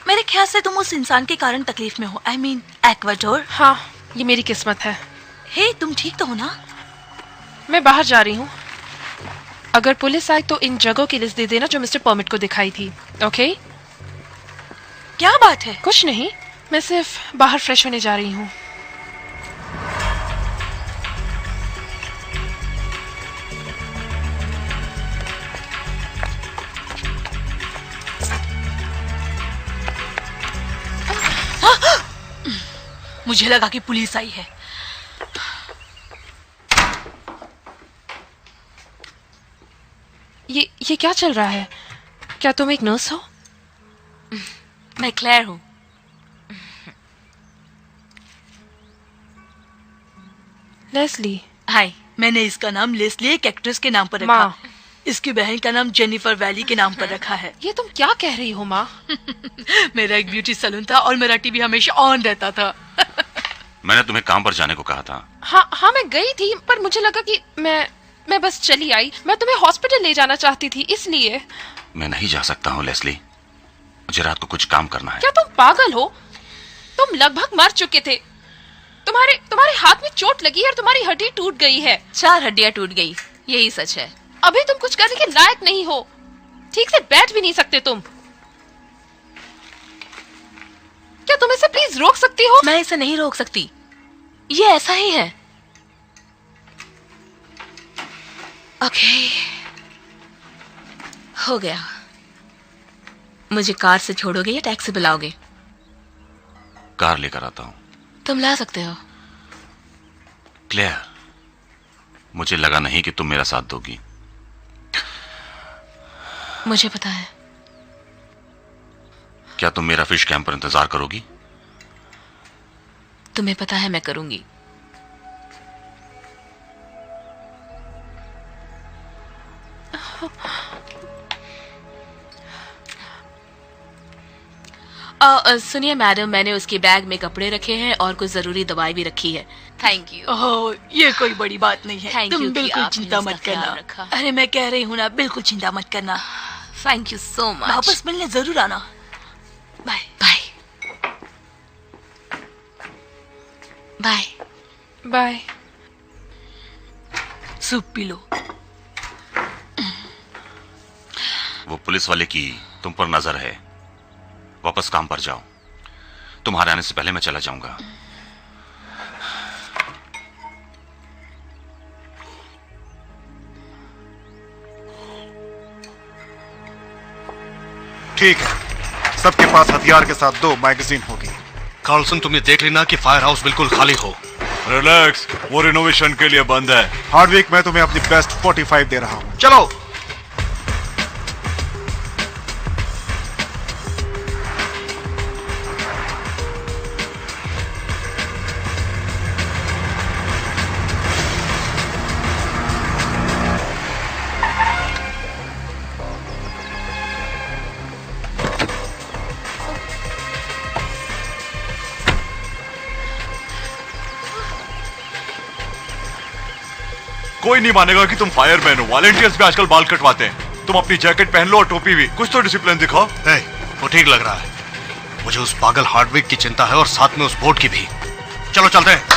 मेरे ख्याल से तुम उस इंसान के कारण तकलीफ में हो। I mean, Ecuador. हाँ, ये मेरी किस्मत है। हे, तुम ठीक तो हो ना? मैं बाहर जा रही हूँ। अगर पुलिस आई तो इन जगहों की लिस्ट दे देना जो मिस्टर परमिट को दिखाई थी। ओके? क्या बात है? कुछ नहीं, मैं सिर्फ बाहर फ्रेश होने जा रही हूँ। मुझे लगा कि पुलिस आई है। ये क्या चल रहा है? क्या तुम एक नर्स हो? मैं क्लेयर हूँ। लेस्ली। हाय। मैंने इसका नाम लेस्ली एक एक्ट्रेस के नाम पर रखा। माँ। इसकी बहन का नाम जेनिफर वैली के नाम पर रखा है। ये तुम क्या कह रही हो माँ? मेरा एक ब्यूटी सैलून था और मेरा टीवी हमेशा ऑन रहता था। मैंने तुम्हें काम पर जाने को कहा था। हाँ मैं गई थी, पर मुझे लगा कि मैं बस चली आई। मैं तुम्हें हॉस्पिटल ले जाना चाहती थी, इसलिए। मैं नहीं जा सकता हूँ लेस्ली, मुझे रात को कुछ काम करना है। क्या तुम पागल हो? तुम लगभग मर चुके थे। तुम्हारे हाथ में चोट लगी है और तुम्हारी हड्डी टूट गई है। 4 हड्डियां टूट गई, यही सच है। अभी तुम कुछ करने के लायक नहीं हो। ठीक से बैठ भी नहीं सकते तुम। क्या तुम इसे प्लीज रोक सकती हो? मैं इसे नहीं रोक सकती, ये ऐसा ही है। ओके, हो गया। मुझे कार से छोड़ोगे या टैक्सी बुलाओगे? कार लेकर आता हूँ। तुम ला सकते हो। क्लेयर, मुझे लगा नहीं कि तुम मेरा साथ दोगी। मुझे पता है। क्या तुम मेरा फिश कैंप पर इंतजार करोगी? तुम्हें पता है मैं करूंगी। सुनिए मैडम, मैंने उसके बैग में कपड़े रखे हैं और कुछ जरूरी दवाई भी रखी है। Thank you. ओह, ये कोई बड़ी बात नहीं है। Thank तुम you कि बिल्कुल आपने चिंता इसका मत ख्याल करना। रखा। अरे मैं कह रही हूँ ना, बिल्कुल चिंता मत करना। Thank you so much. वापस मिलने जरूर आना। Bye bye bye bye. Soup पी लो। वो पुलिस वाले की तुम पर नजर है। वापस काम पर जाओ। तुम्हारे आने से पहले मैं चला जाऊंगा। ठीक है, सबके पास हथियार के साथ 2 मैगजीन होगी। कार्लसन, तुम ये देख लेना कि फायर हाउस बिल्कुल खाली हो। रिलैक्स, वो रिनोवेशन के लिए बंद है। हार्डविक, मैं तुम्हें अपनी बेस्ट 45 दे रहा हूं। चलो। कोई नहीं मानेगा कि तुम फायरमैन हो। वॉलंटियर्स भी आजकल बाल कटवाते हैं। तुम अपनी जैकेट पहन लो और टोपी भी। कुछ तो डिसिप्लिन दिखाओ। वो ठीक लग रहा है। मुझे उस पागल हार्डविक की चिंता है और साथ में उस बोर्ड की भी। चलो चलते हैं।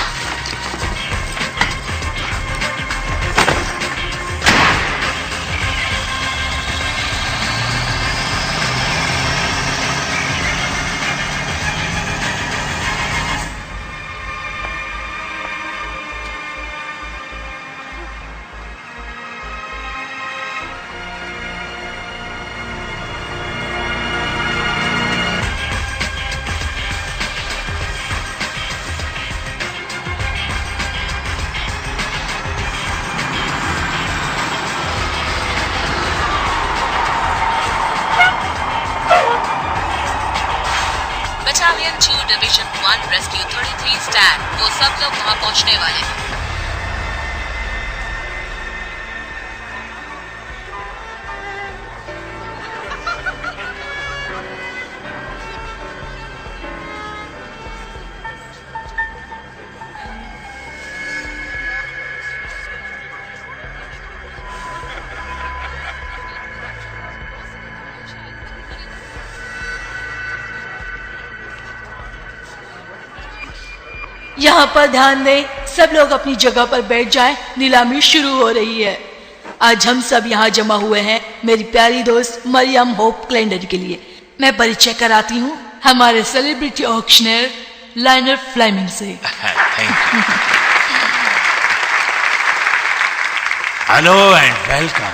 बटालियन 2 डिवीजन 1 रेस्क्यू 33 स्टैंड, वो सब लोग वहां पहुंचने वाले हैं। यहाँ पर ध्यान दें, सब लोग अपनी जगह पर बैठ जाएं, नीलामी शुरू हो रही है। आज हम सब यहाँ जमा हुए हैं मेरी प्यारी दोस्त मरियम होप क्लेंडर के लिए। मैं परिचय कराती हूँ हमारे सेलिब्रिटी ऑक्शनर लाइनर फ्लेमिंग से। Hello and welcome.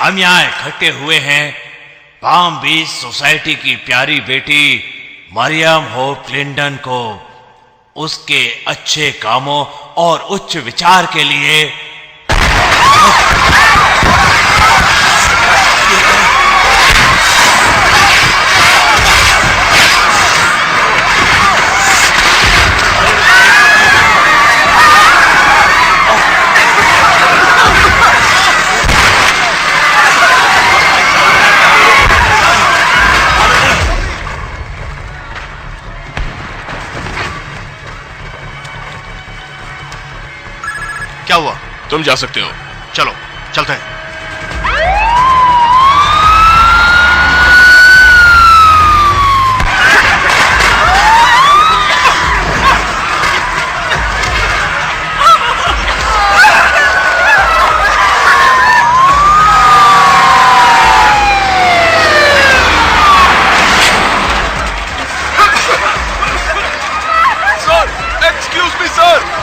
हम यहाँ इकट्ठे हुए हैं पाम बीच सोसाइटी की प्यारी बेटी मरियम होप क्लिंटन को उसके अच्छे कामों और उच्च विचार के लिए तुम जा सकते हो। चलो चलते हैं।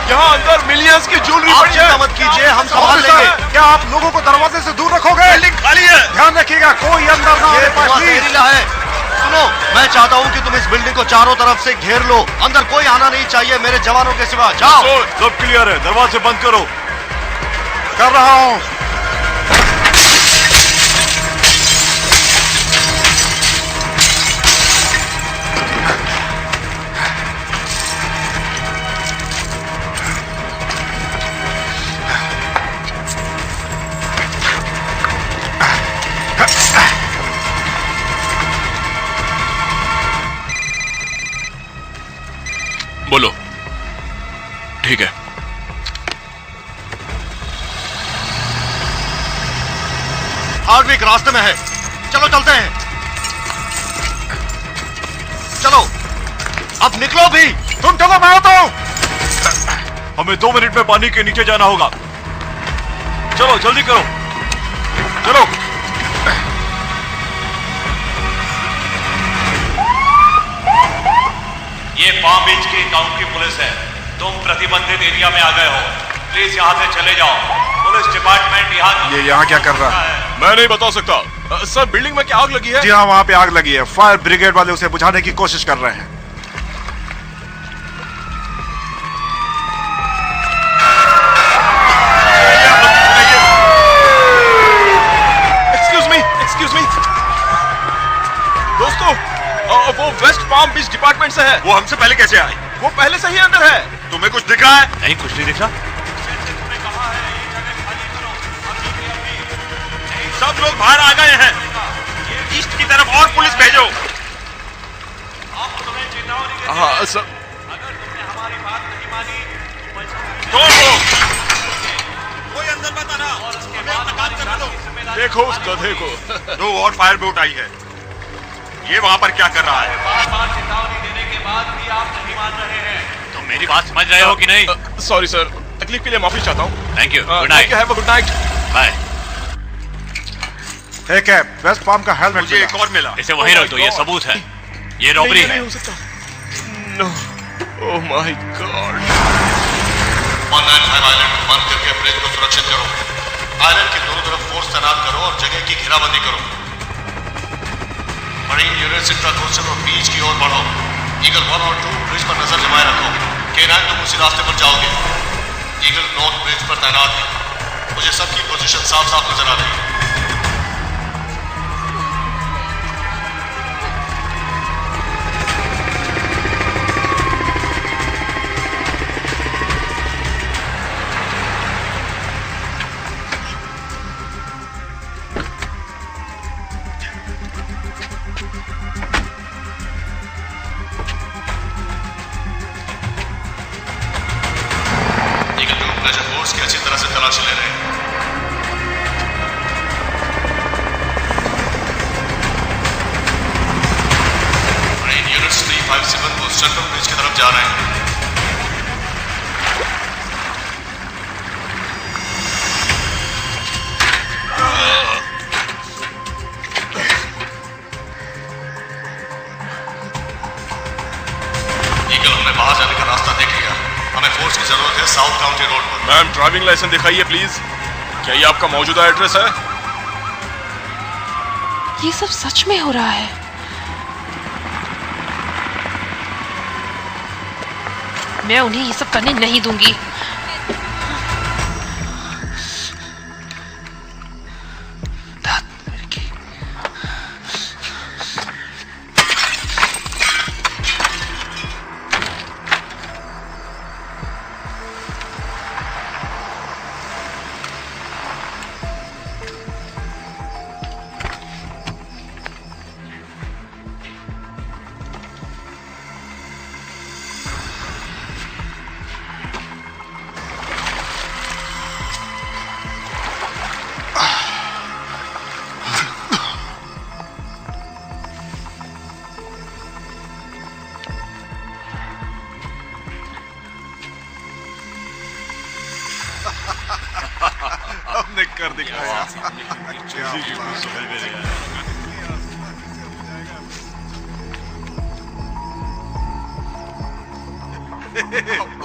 यहाँ अंदर मिलियंस की ज्वेलरी पड़ी है। मत कीजिए, हम संभाल लेंगे। क्या आप लोगों को दरवाजे से दूर रखोगे? बिल्डिंग खाली है, ध्यान रखिएगा कोई अंदर ना आए। जहरीला है। सुनो, मैं चाहता हूँ कि तुम इस बिल्डिंग को चारों तरफ से घेर लो। अंदर कोई आना नहीं चाहिए मेरे जवानों के सिवा। जाओ। सब क्लियर है, दरवाजे बंद करो। कर रहा हूँ। बोलो। ठीक है। हार्डविक रास्ते में है, चलो चलते हैं। चलो अब निकलो भी। तुम चलो, मैं आता हूं। हमें 2 मिनट में पानी के नीचे जाना होगा। चलो जल्दी करो, चलो। ये पाम बीच की काउंटी पुलिस है। तुम प्रतिबंधित एरिया में आ गए हो, प्लीज यहाँ से चले जाओ। पुलिस डिपार्टमेंट ये यहाँ क्या कर रहा है? मैं नहीं बता सकता। सर, बिल्डिंग में क्या आग लगी है? जी हाँ, वहाँ पे आग लगी है। फायर ब्रिगेड वाले उसे बुझाने की कोशिश कर रहे हैं। एक्सक्यूज मी दोस्तों, वो वेस्ट पाम बीच डिपार्टमेंट से है। वो हमसे पहले कैसे आए? वो पहले से ही अंदर है। तुम्हें कुछ दिख रहा है? नहीं, कुछ नहीं दिख रहा। सब लोग बाहर आ गए हैं। ईस्ट की तरफ और पुलिस भेजो। हाँ सर। तोड़ दो। कोई अंदर मत आना, हमें अपना काम करने दो। देखो उस गधे को। 2 और फायर बोट आई है। ये वहां पर क्या कर रहा है? बार-बार चेतावनी देने के बाद भी आप नहीं मान रहे हैं। तुम मेरी बात समझ रहे हो कि नहीं? सॉरी सर, तकलीफ के लिए माफी चाहता हूँ। Thank you. Good night. Have a good night. Bye. Hey cap, West Palm का हेलमेट मुझे एक और मिला। इसे वहीं रख दो, ये सबूत है। ये रॉबरी है। नहीं हो सकता। No, oh my God. 195 island को बंद करके ब्रिज को सुरक्षित करो। आइलैंड के दोनों तरफ फोर्स तैनात करो और जगह की घेराबंदी करो। मरीन यूनिट्स इंट्रा कोस्टल और बीच की ओर बढ़ो। ईगल 1 और 2 ब्रिज पर नजर जमाए रखो। K9 तुम उसी रास्ते पर जाओगे। ईगल नॉर्थ ब्रिज पर तैनात है। मुझे सबकी पोजीशन साफ साफ नजर आ रही है। की अच्छी तरह से तलाशी ले रहे हैं। मरीन यूनिट्स 357 को सेंट्रल ब्रिज की तरफ जा रहे हैं। ईगल, हमने बाहर जाने का रास्ता देख लिया। हमें फोर्स की जरूरत है साउथ काउंटी रोड पर। मैम, ड्राइविंग लाइसेंस दिखाइए प्लीज। क्या ये आपका मौजूदा एड्रेस है? ये सब सच में हो रहा है? मैं उन्हें ये सब करने नहीं दूंगी।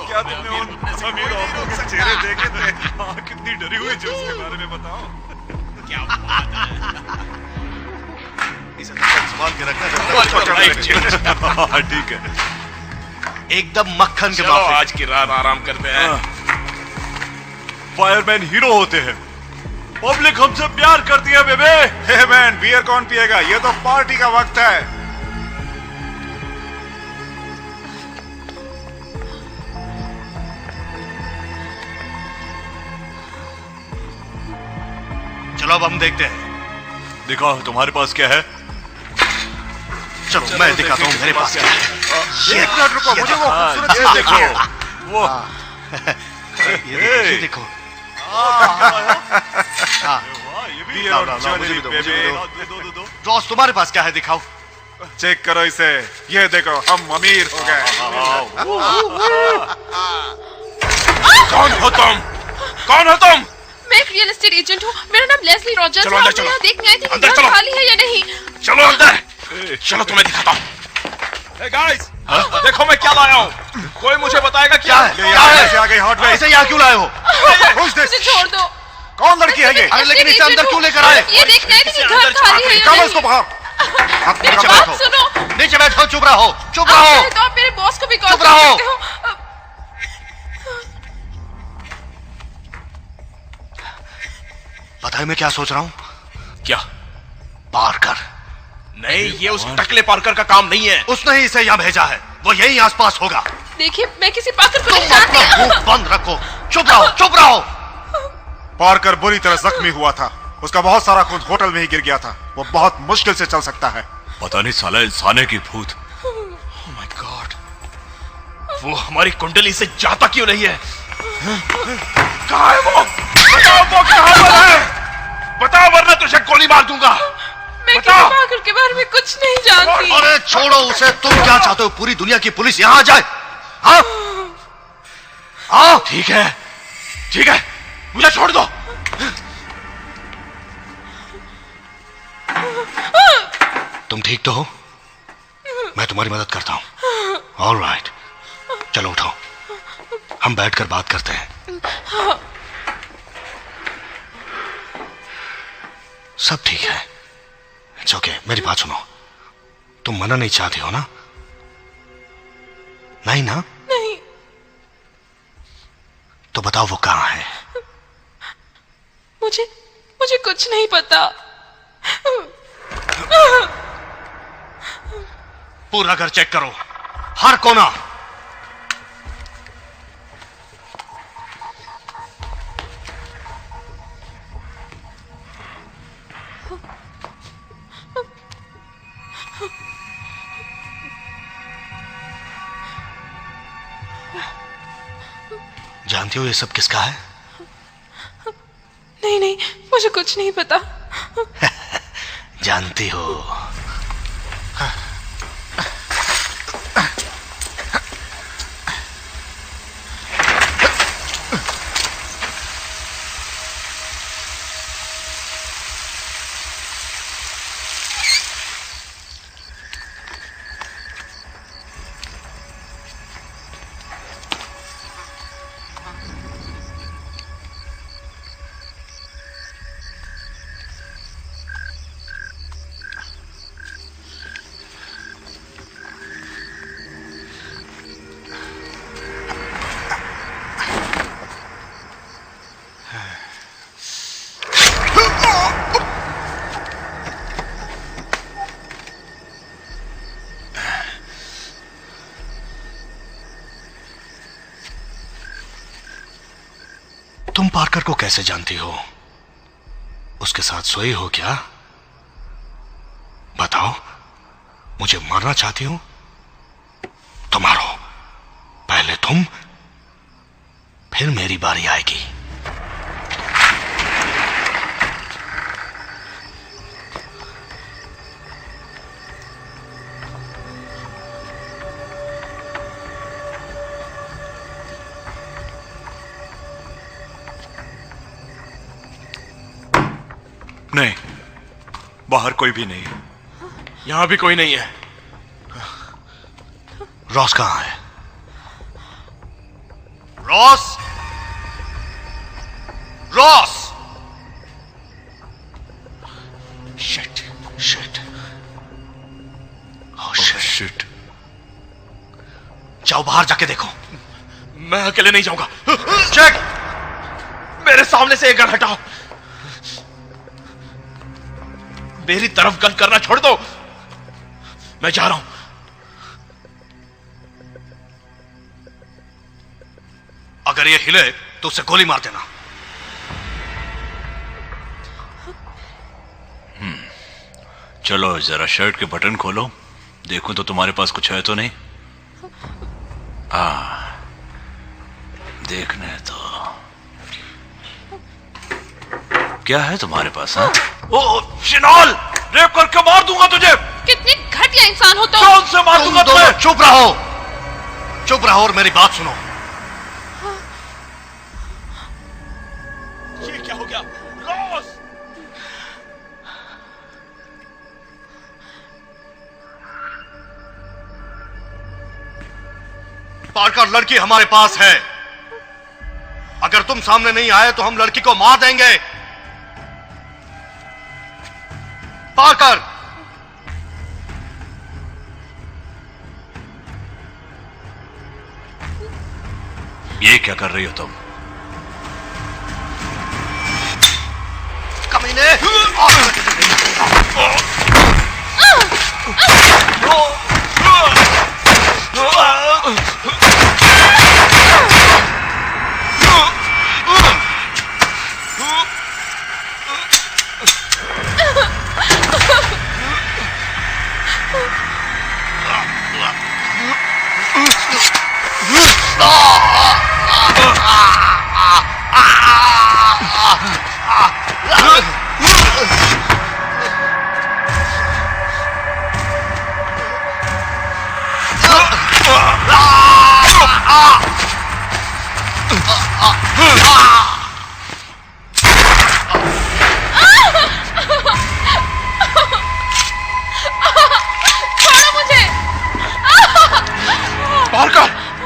क्या तुमने उन अमीर औरतों के चेहरे देखे थे? हाँ, कितनी डरी हुई थी उसके बारे में बताओ। क्या बात है? इसे संभाल के रखना। ठीक है, एकदम मक्खन के माफिक। आज की रात आराम करते हैं। फायरमैन हीरो होते हैं, पब्लिक हमसे प्यार करती है बेबे। हे मैन, बियर कौन पिएगा? ये तो पार्टी का वक्त है। चलो अब हम देखते हैं। दिखाओ तुम्हारे पास क्या है। चलो मैं दिखाता हूँ मेरे पास क्या है। एक मिनट रुको, मुझे वो खूबसूरत चीज देखो देखिए। वो ये देखो। बियर और मुझे भी दो। रॉस तुम्हारे पास क्या है, दिखाओ। चेक करो इसे। ये देखो, हम अमीर हो गए। कौन हो तुम? कौन हो तुम? मैं एक रियल एस्टेट एजेंट हूँ। मेरा नाम लेस्ली रॉजर्स है। चलो अंदर मैं चलो। यहाँ देखने आई थी कि अंदर घर चलो। खाली है या नहीं। चलो अंदर। चलो तुम्हें दिखाता हूँ। Hey guys, देखो मैं क्या लाया हूँ। कोई मुझे बताएगा क्या है? क्या है? आ गई हॉट में। इसे यहाँ क्यों लाए हो? मुझे छोड़ दो। कौन लड़की है ये? अरे लेकिन इसे अंदर क्यों लेकर आए? ये देखने आई थी कि घर खाली है या निकालो नहीं। इसको बाहर। मेरी बात सुनो। नीचे बैठो, चुप रहो, चुप आप रहो। चाहे तो आप मेरे बॉस को भी कॉल चुप कर रहो। सकते हो। पता है मैं क्या सोच रहा हूँ? क्या? पार्कर। नहीं, ये उस टकले पार्कर का काम नहीं है। उसने ही इसे यहाँ भेजा है। वो यही आसपास होगा। देखिए, मैं किसी पार्कर को नहीं तुम अपना जानती। मुंह बंद रखो। चुप रहो, चुप रहो। पार्कर बुरी तरह जख्मी हुआ था। उसका बहुत सारा खून होटल में ही गिर गया था। वो बहुत मुश्किल से चल सकता है। पता नहीं साला इंसाने की भूत। Oh my God, वो हमारी कुंडली से जाता क्यों नहीं है? कहाँ है वो? बताओ वो कहाँ पर है? बताओ वरना तुझे गोली मार दूंगा। मैं किसी पार्कर के बारे में कुछ नहीं जानती। अरे छोड़ो उसे। तुम क्या चाहते हो? पूरी दुनिया की पुलिस यहाँ आ जाए? हाँ? हाँ? ठीक है, ठीक है, मुझे छोड़ दो। तुम ठीक तो हो? मैं तुम्हारी मदद करता हूँ। ऑल राइट, चलो उठाओ, हम बैठकर बात करते हैं। सब ठीक है। It's okay. मेरी बात सुनो, तुम मना नहीं चाहती हो ना? नहीं ना? नहीं। तो बताओ वो कहाँ है? मुझे कुछ नहीं पता। पूरा घर चेक करो, हर कोना। जानती हो ये सब किसका है? नहीं, मुझे कुछ नहीं पता। जानती हो? तुम पार्कर को कैसे जानती हो? उसके साथ सोई हो क्या? बताओ, मुझे मारना चाहती हो तो मारो। पहले तुम, फिर मेरी बारी आएगी। नहीं, बाहर कोई भी नहीं। यहां भी कोई नहीं है। रॉस कहां है? Ross! Ross! Shit, shit, oh shit. जाओ बाहर जाके देखो। मैं अकेले नहीं जाऊंगा। चेक! मेरे सामने से एक गन हटाओ। मेरी तरफ गन करना छोड़ दो। मैं जा रहा हूं। अगर ये हिले तो उसे गोली मार देना। चलो जरा शर्ट के बटन खोलो, देखो तो तुम्हारे पास कुछ है तो नहीं। हाँ, देखने तो क्या है तुम्हारे पास? हाँ? ओ शिनाल, रेप करके मार दूंगा तुझे। कितनी घटिया इंसान हो तुम। कौन से मार दूंगा तुम्हें? चुप रहो, चुप रहो और मेरी बात सुनो। ये क्या हो गया? रॉस! पार्कर, लड़की हमारे पास है। अगर तुम सामने नहीं आए तो हम लड़की को मार देंगे। पार्कर! ये क्या कर रही हो तुम? कमीने!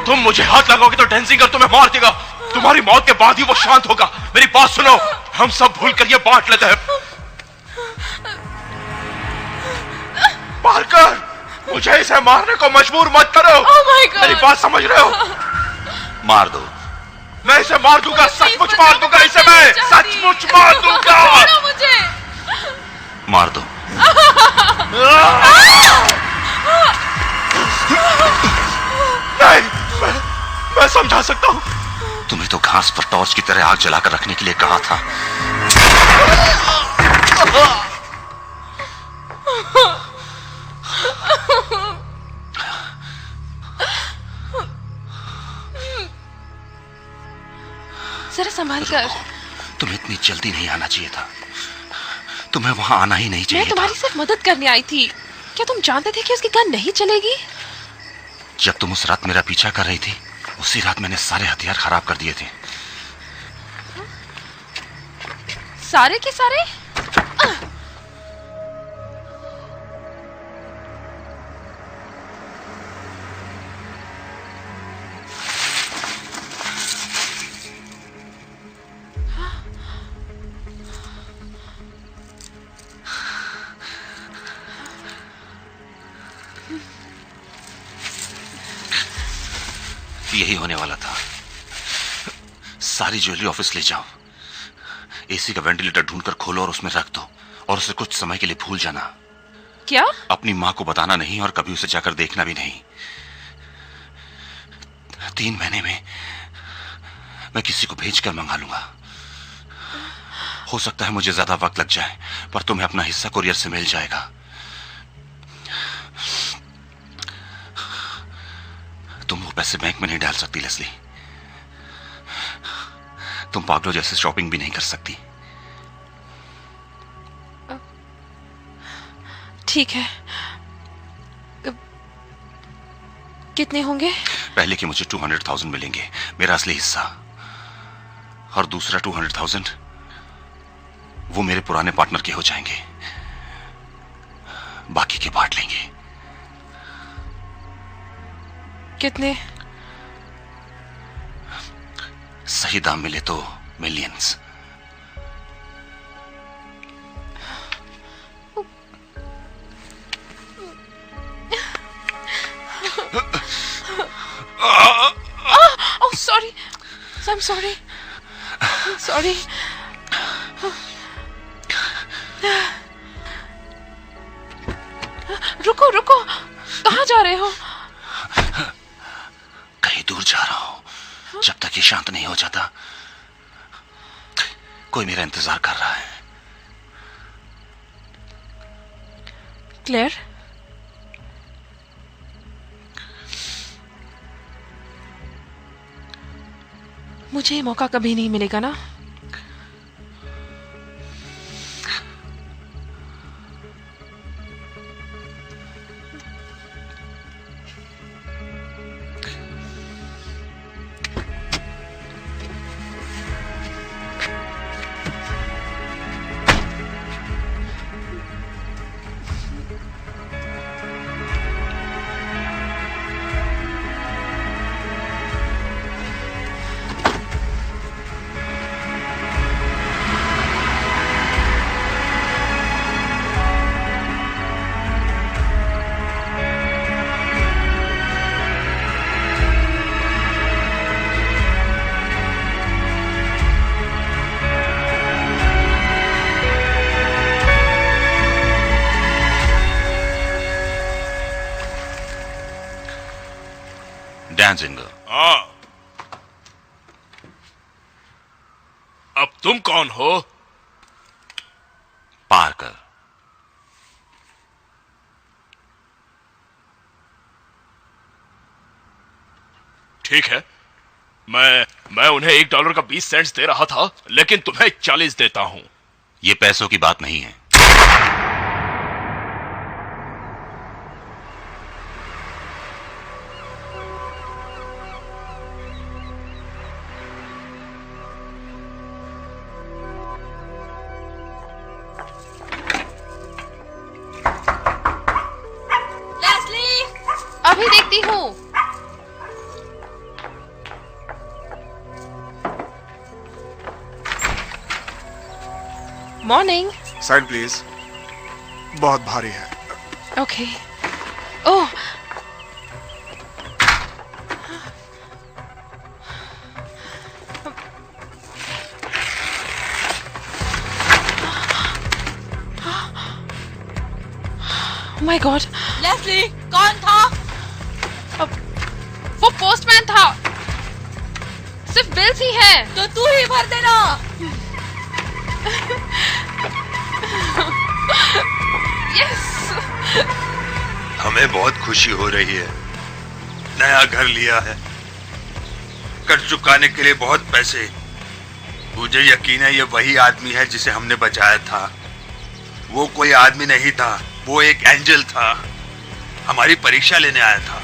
तुम मुझे हाथ लगाओगे तो डेंसिंगर तुम्हें मार देगा। तुम्हारी मौत के बाद ही वो शांत होगा। मेरी बात सुनो, हम सब भूल कर ये बांट लेते हैं। पार्कर, मुझे इसे मारने को मजबूर मत करो। मेरी बात समझ रहे हो? मार दो। मैं इसे मार दूंगा, सचमुच मार दूंगा इसे। मैं सचमुच मार दूंगा। मुझे मार दो। नहीं, मैं समझा सकता हूं। तुम्हें तो घास पर टॉर्च की तरह आग जलाकर रखने के लिए कहा था। जरा संभाल कर। तुम्हें इतनी जल्दी नहीं आना चाहिए था। तुम्हें वहां आना ही नहीं चाहिए। मैं तुम्हारी सिर्फ मदद करने आई थी। क्या तुम जानते थे कि उसकी गन नहीं चलेगी? जब तुम उस रात मेरा पीछा कर रही थी, उसी रात मैंने सारे हथियार खराब कर दिए थे। सारे के सारे? यही होने वाला था। सारी ज्वेलरी ऑफिस ले जाओ, एसी का वेंटिलेटर ढूंढकर खोलो और उसमें रख दो, और उसे कुछ समय के लिए भूल जाना। क्या? अपनी मां को बताना नहीं और कभी उसे जाकर देखना भी नहीं। 3 महीने में मैं किसी को भेजकर मंगा लूंगा। हो सकता है मुझे ज्यादा वक्त लग जाए, पर तुम्हें अपना हिस्सा कुरियर से मिल जाएगा। तुम वो पैसे बैंक में नहीं डाल सकती लेस्ली। तुम पागलों जैसे शॉपिंग भी नहीं कर सकती। ठीक है। कितने होंगे? पहले कि मुझे 200,000 मिलेंगे, मेरा असली हिस्सा, और दूसरा 200,000 वो मेरे पुराने पार्टनर के हो जाएंगे, बाकी के बांट लेंगे। कितने? सही दाम मिले तो millions. Oh, sorry. I'm sorry. I'm sorry. रुको रुको, कहाँ जा रहे हो? कहीं दूर जा रहा हूं, जब तक ये शांत नहीं हो जाता। कोई मेरा इंतजार कर रहा है। क्लेयर, मुझे ये मौका कभी नहीं मिलेगा ना? डैंजिंगर। हाँ, अब तुम कौन हो? पार्कर। ठीक है, मैं उन्हें $1 का 20 सेंट्स दे रहा था, लेकिन तुम्हें 40 देता हूं। ये पैसों की बात नहीं है। अभी देखती हूँ। मॉर्निंग। साइड प्लीज, बहुत भारी है। Okay. Oh, my God. Leslie, कौन था? वो पोस्टमैन था। सिर्फ बिल्स ही है। तो तू ही भर देना। यस। हमें बहुत खुशी हो रही है। नया घर लिया है, कर्ज चुकाने के लिए बहुत पैसे। मुझे यकीन है ये वही आदमी है जिसे हमने बचाया था। वो कोई आदमी नहीं था, वो एक एंजल था। हमारी परीक्षा लेने आया था।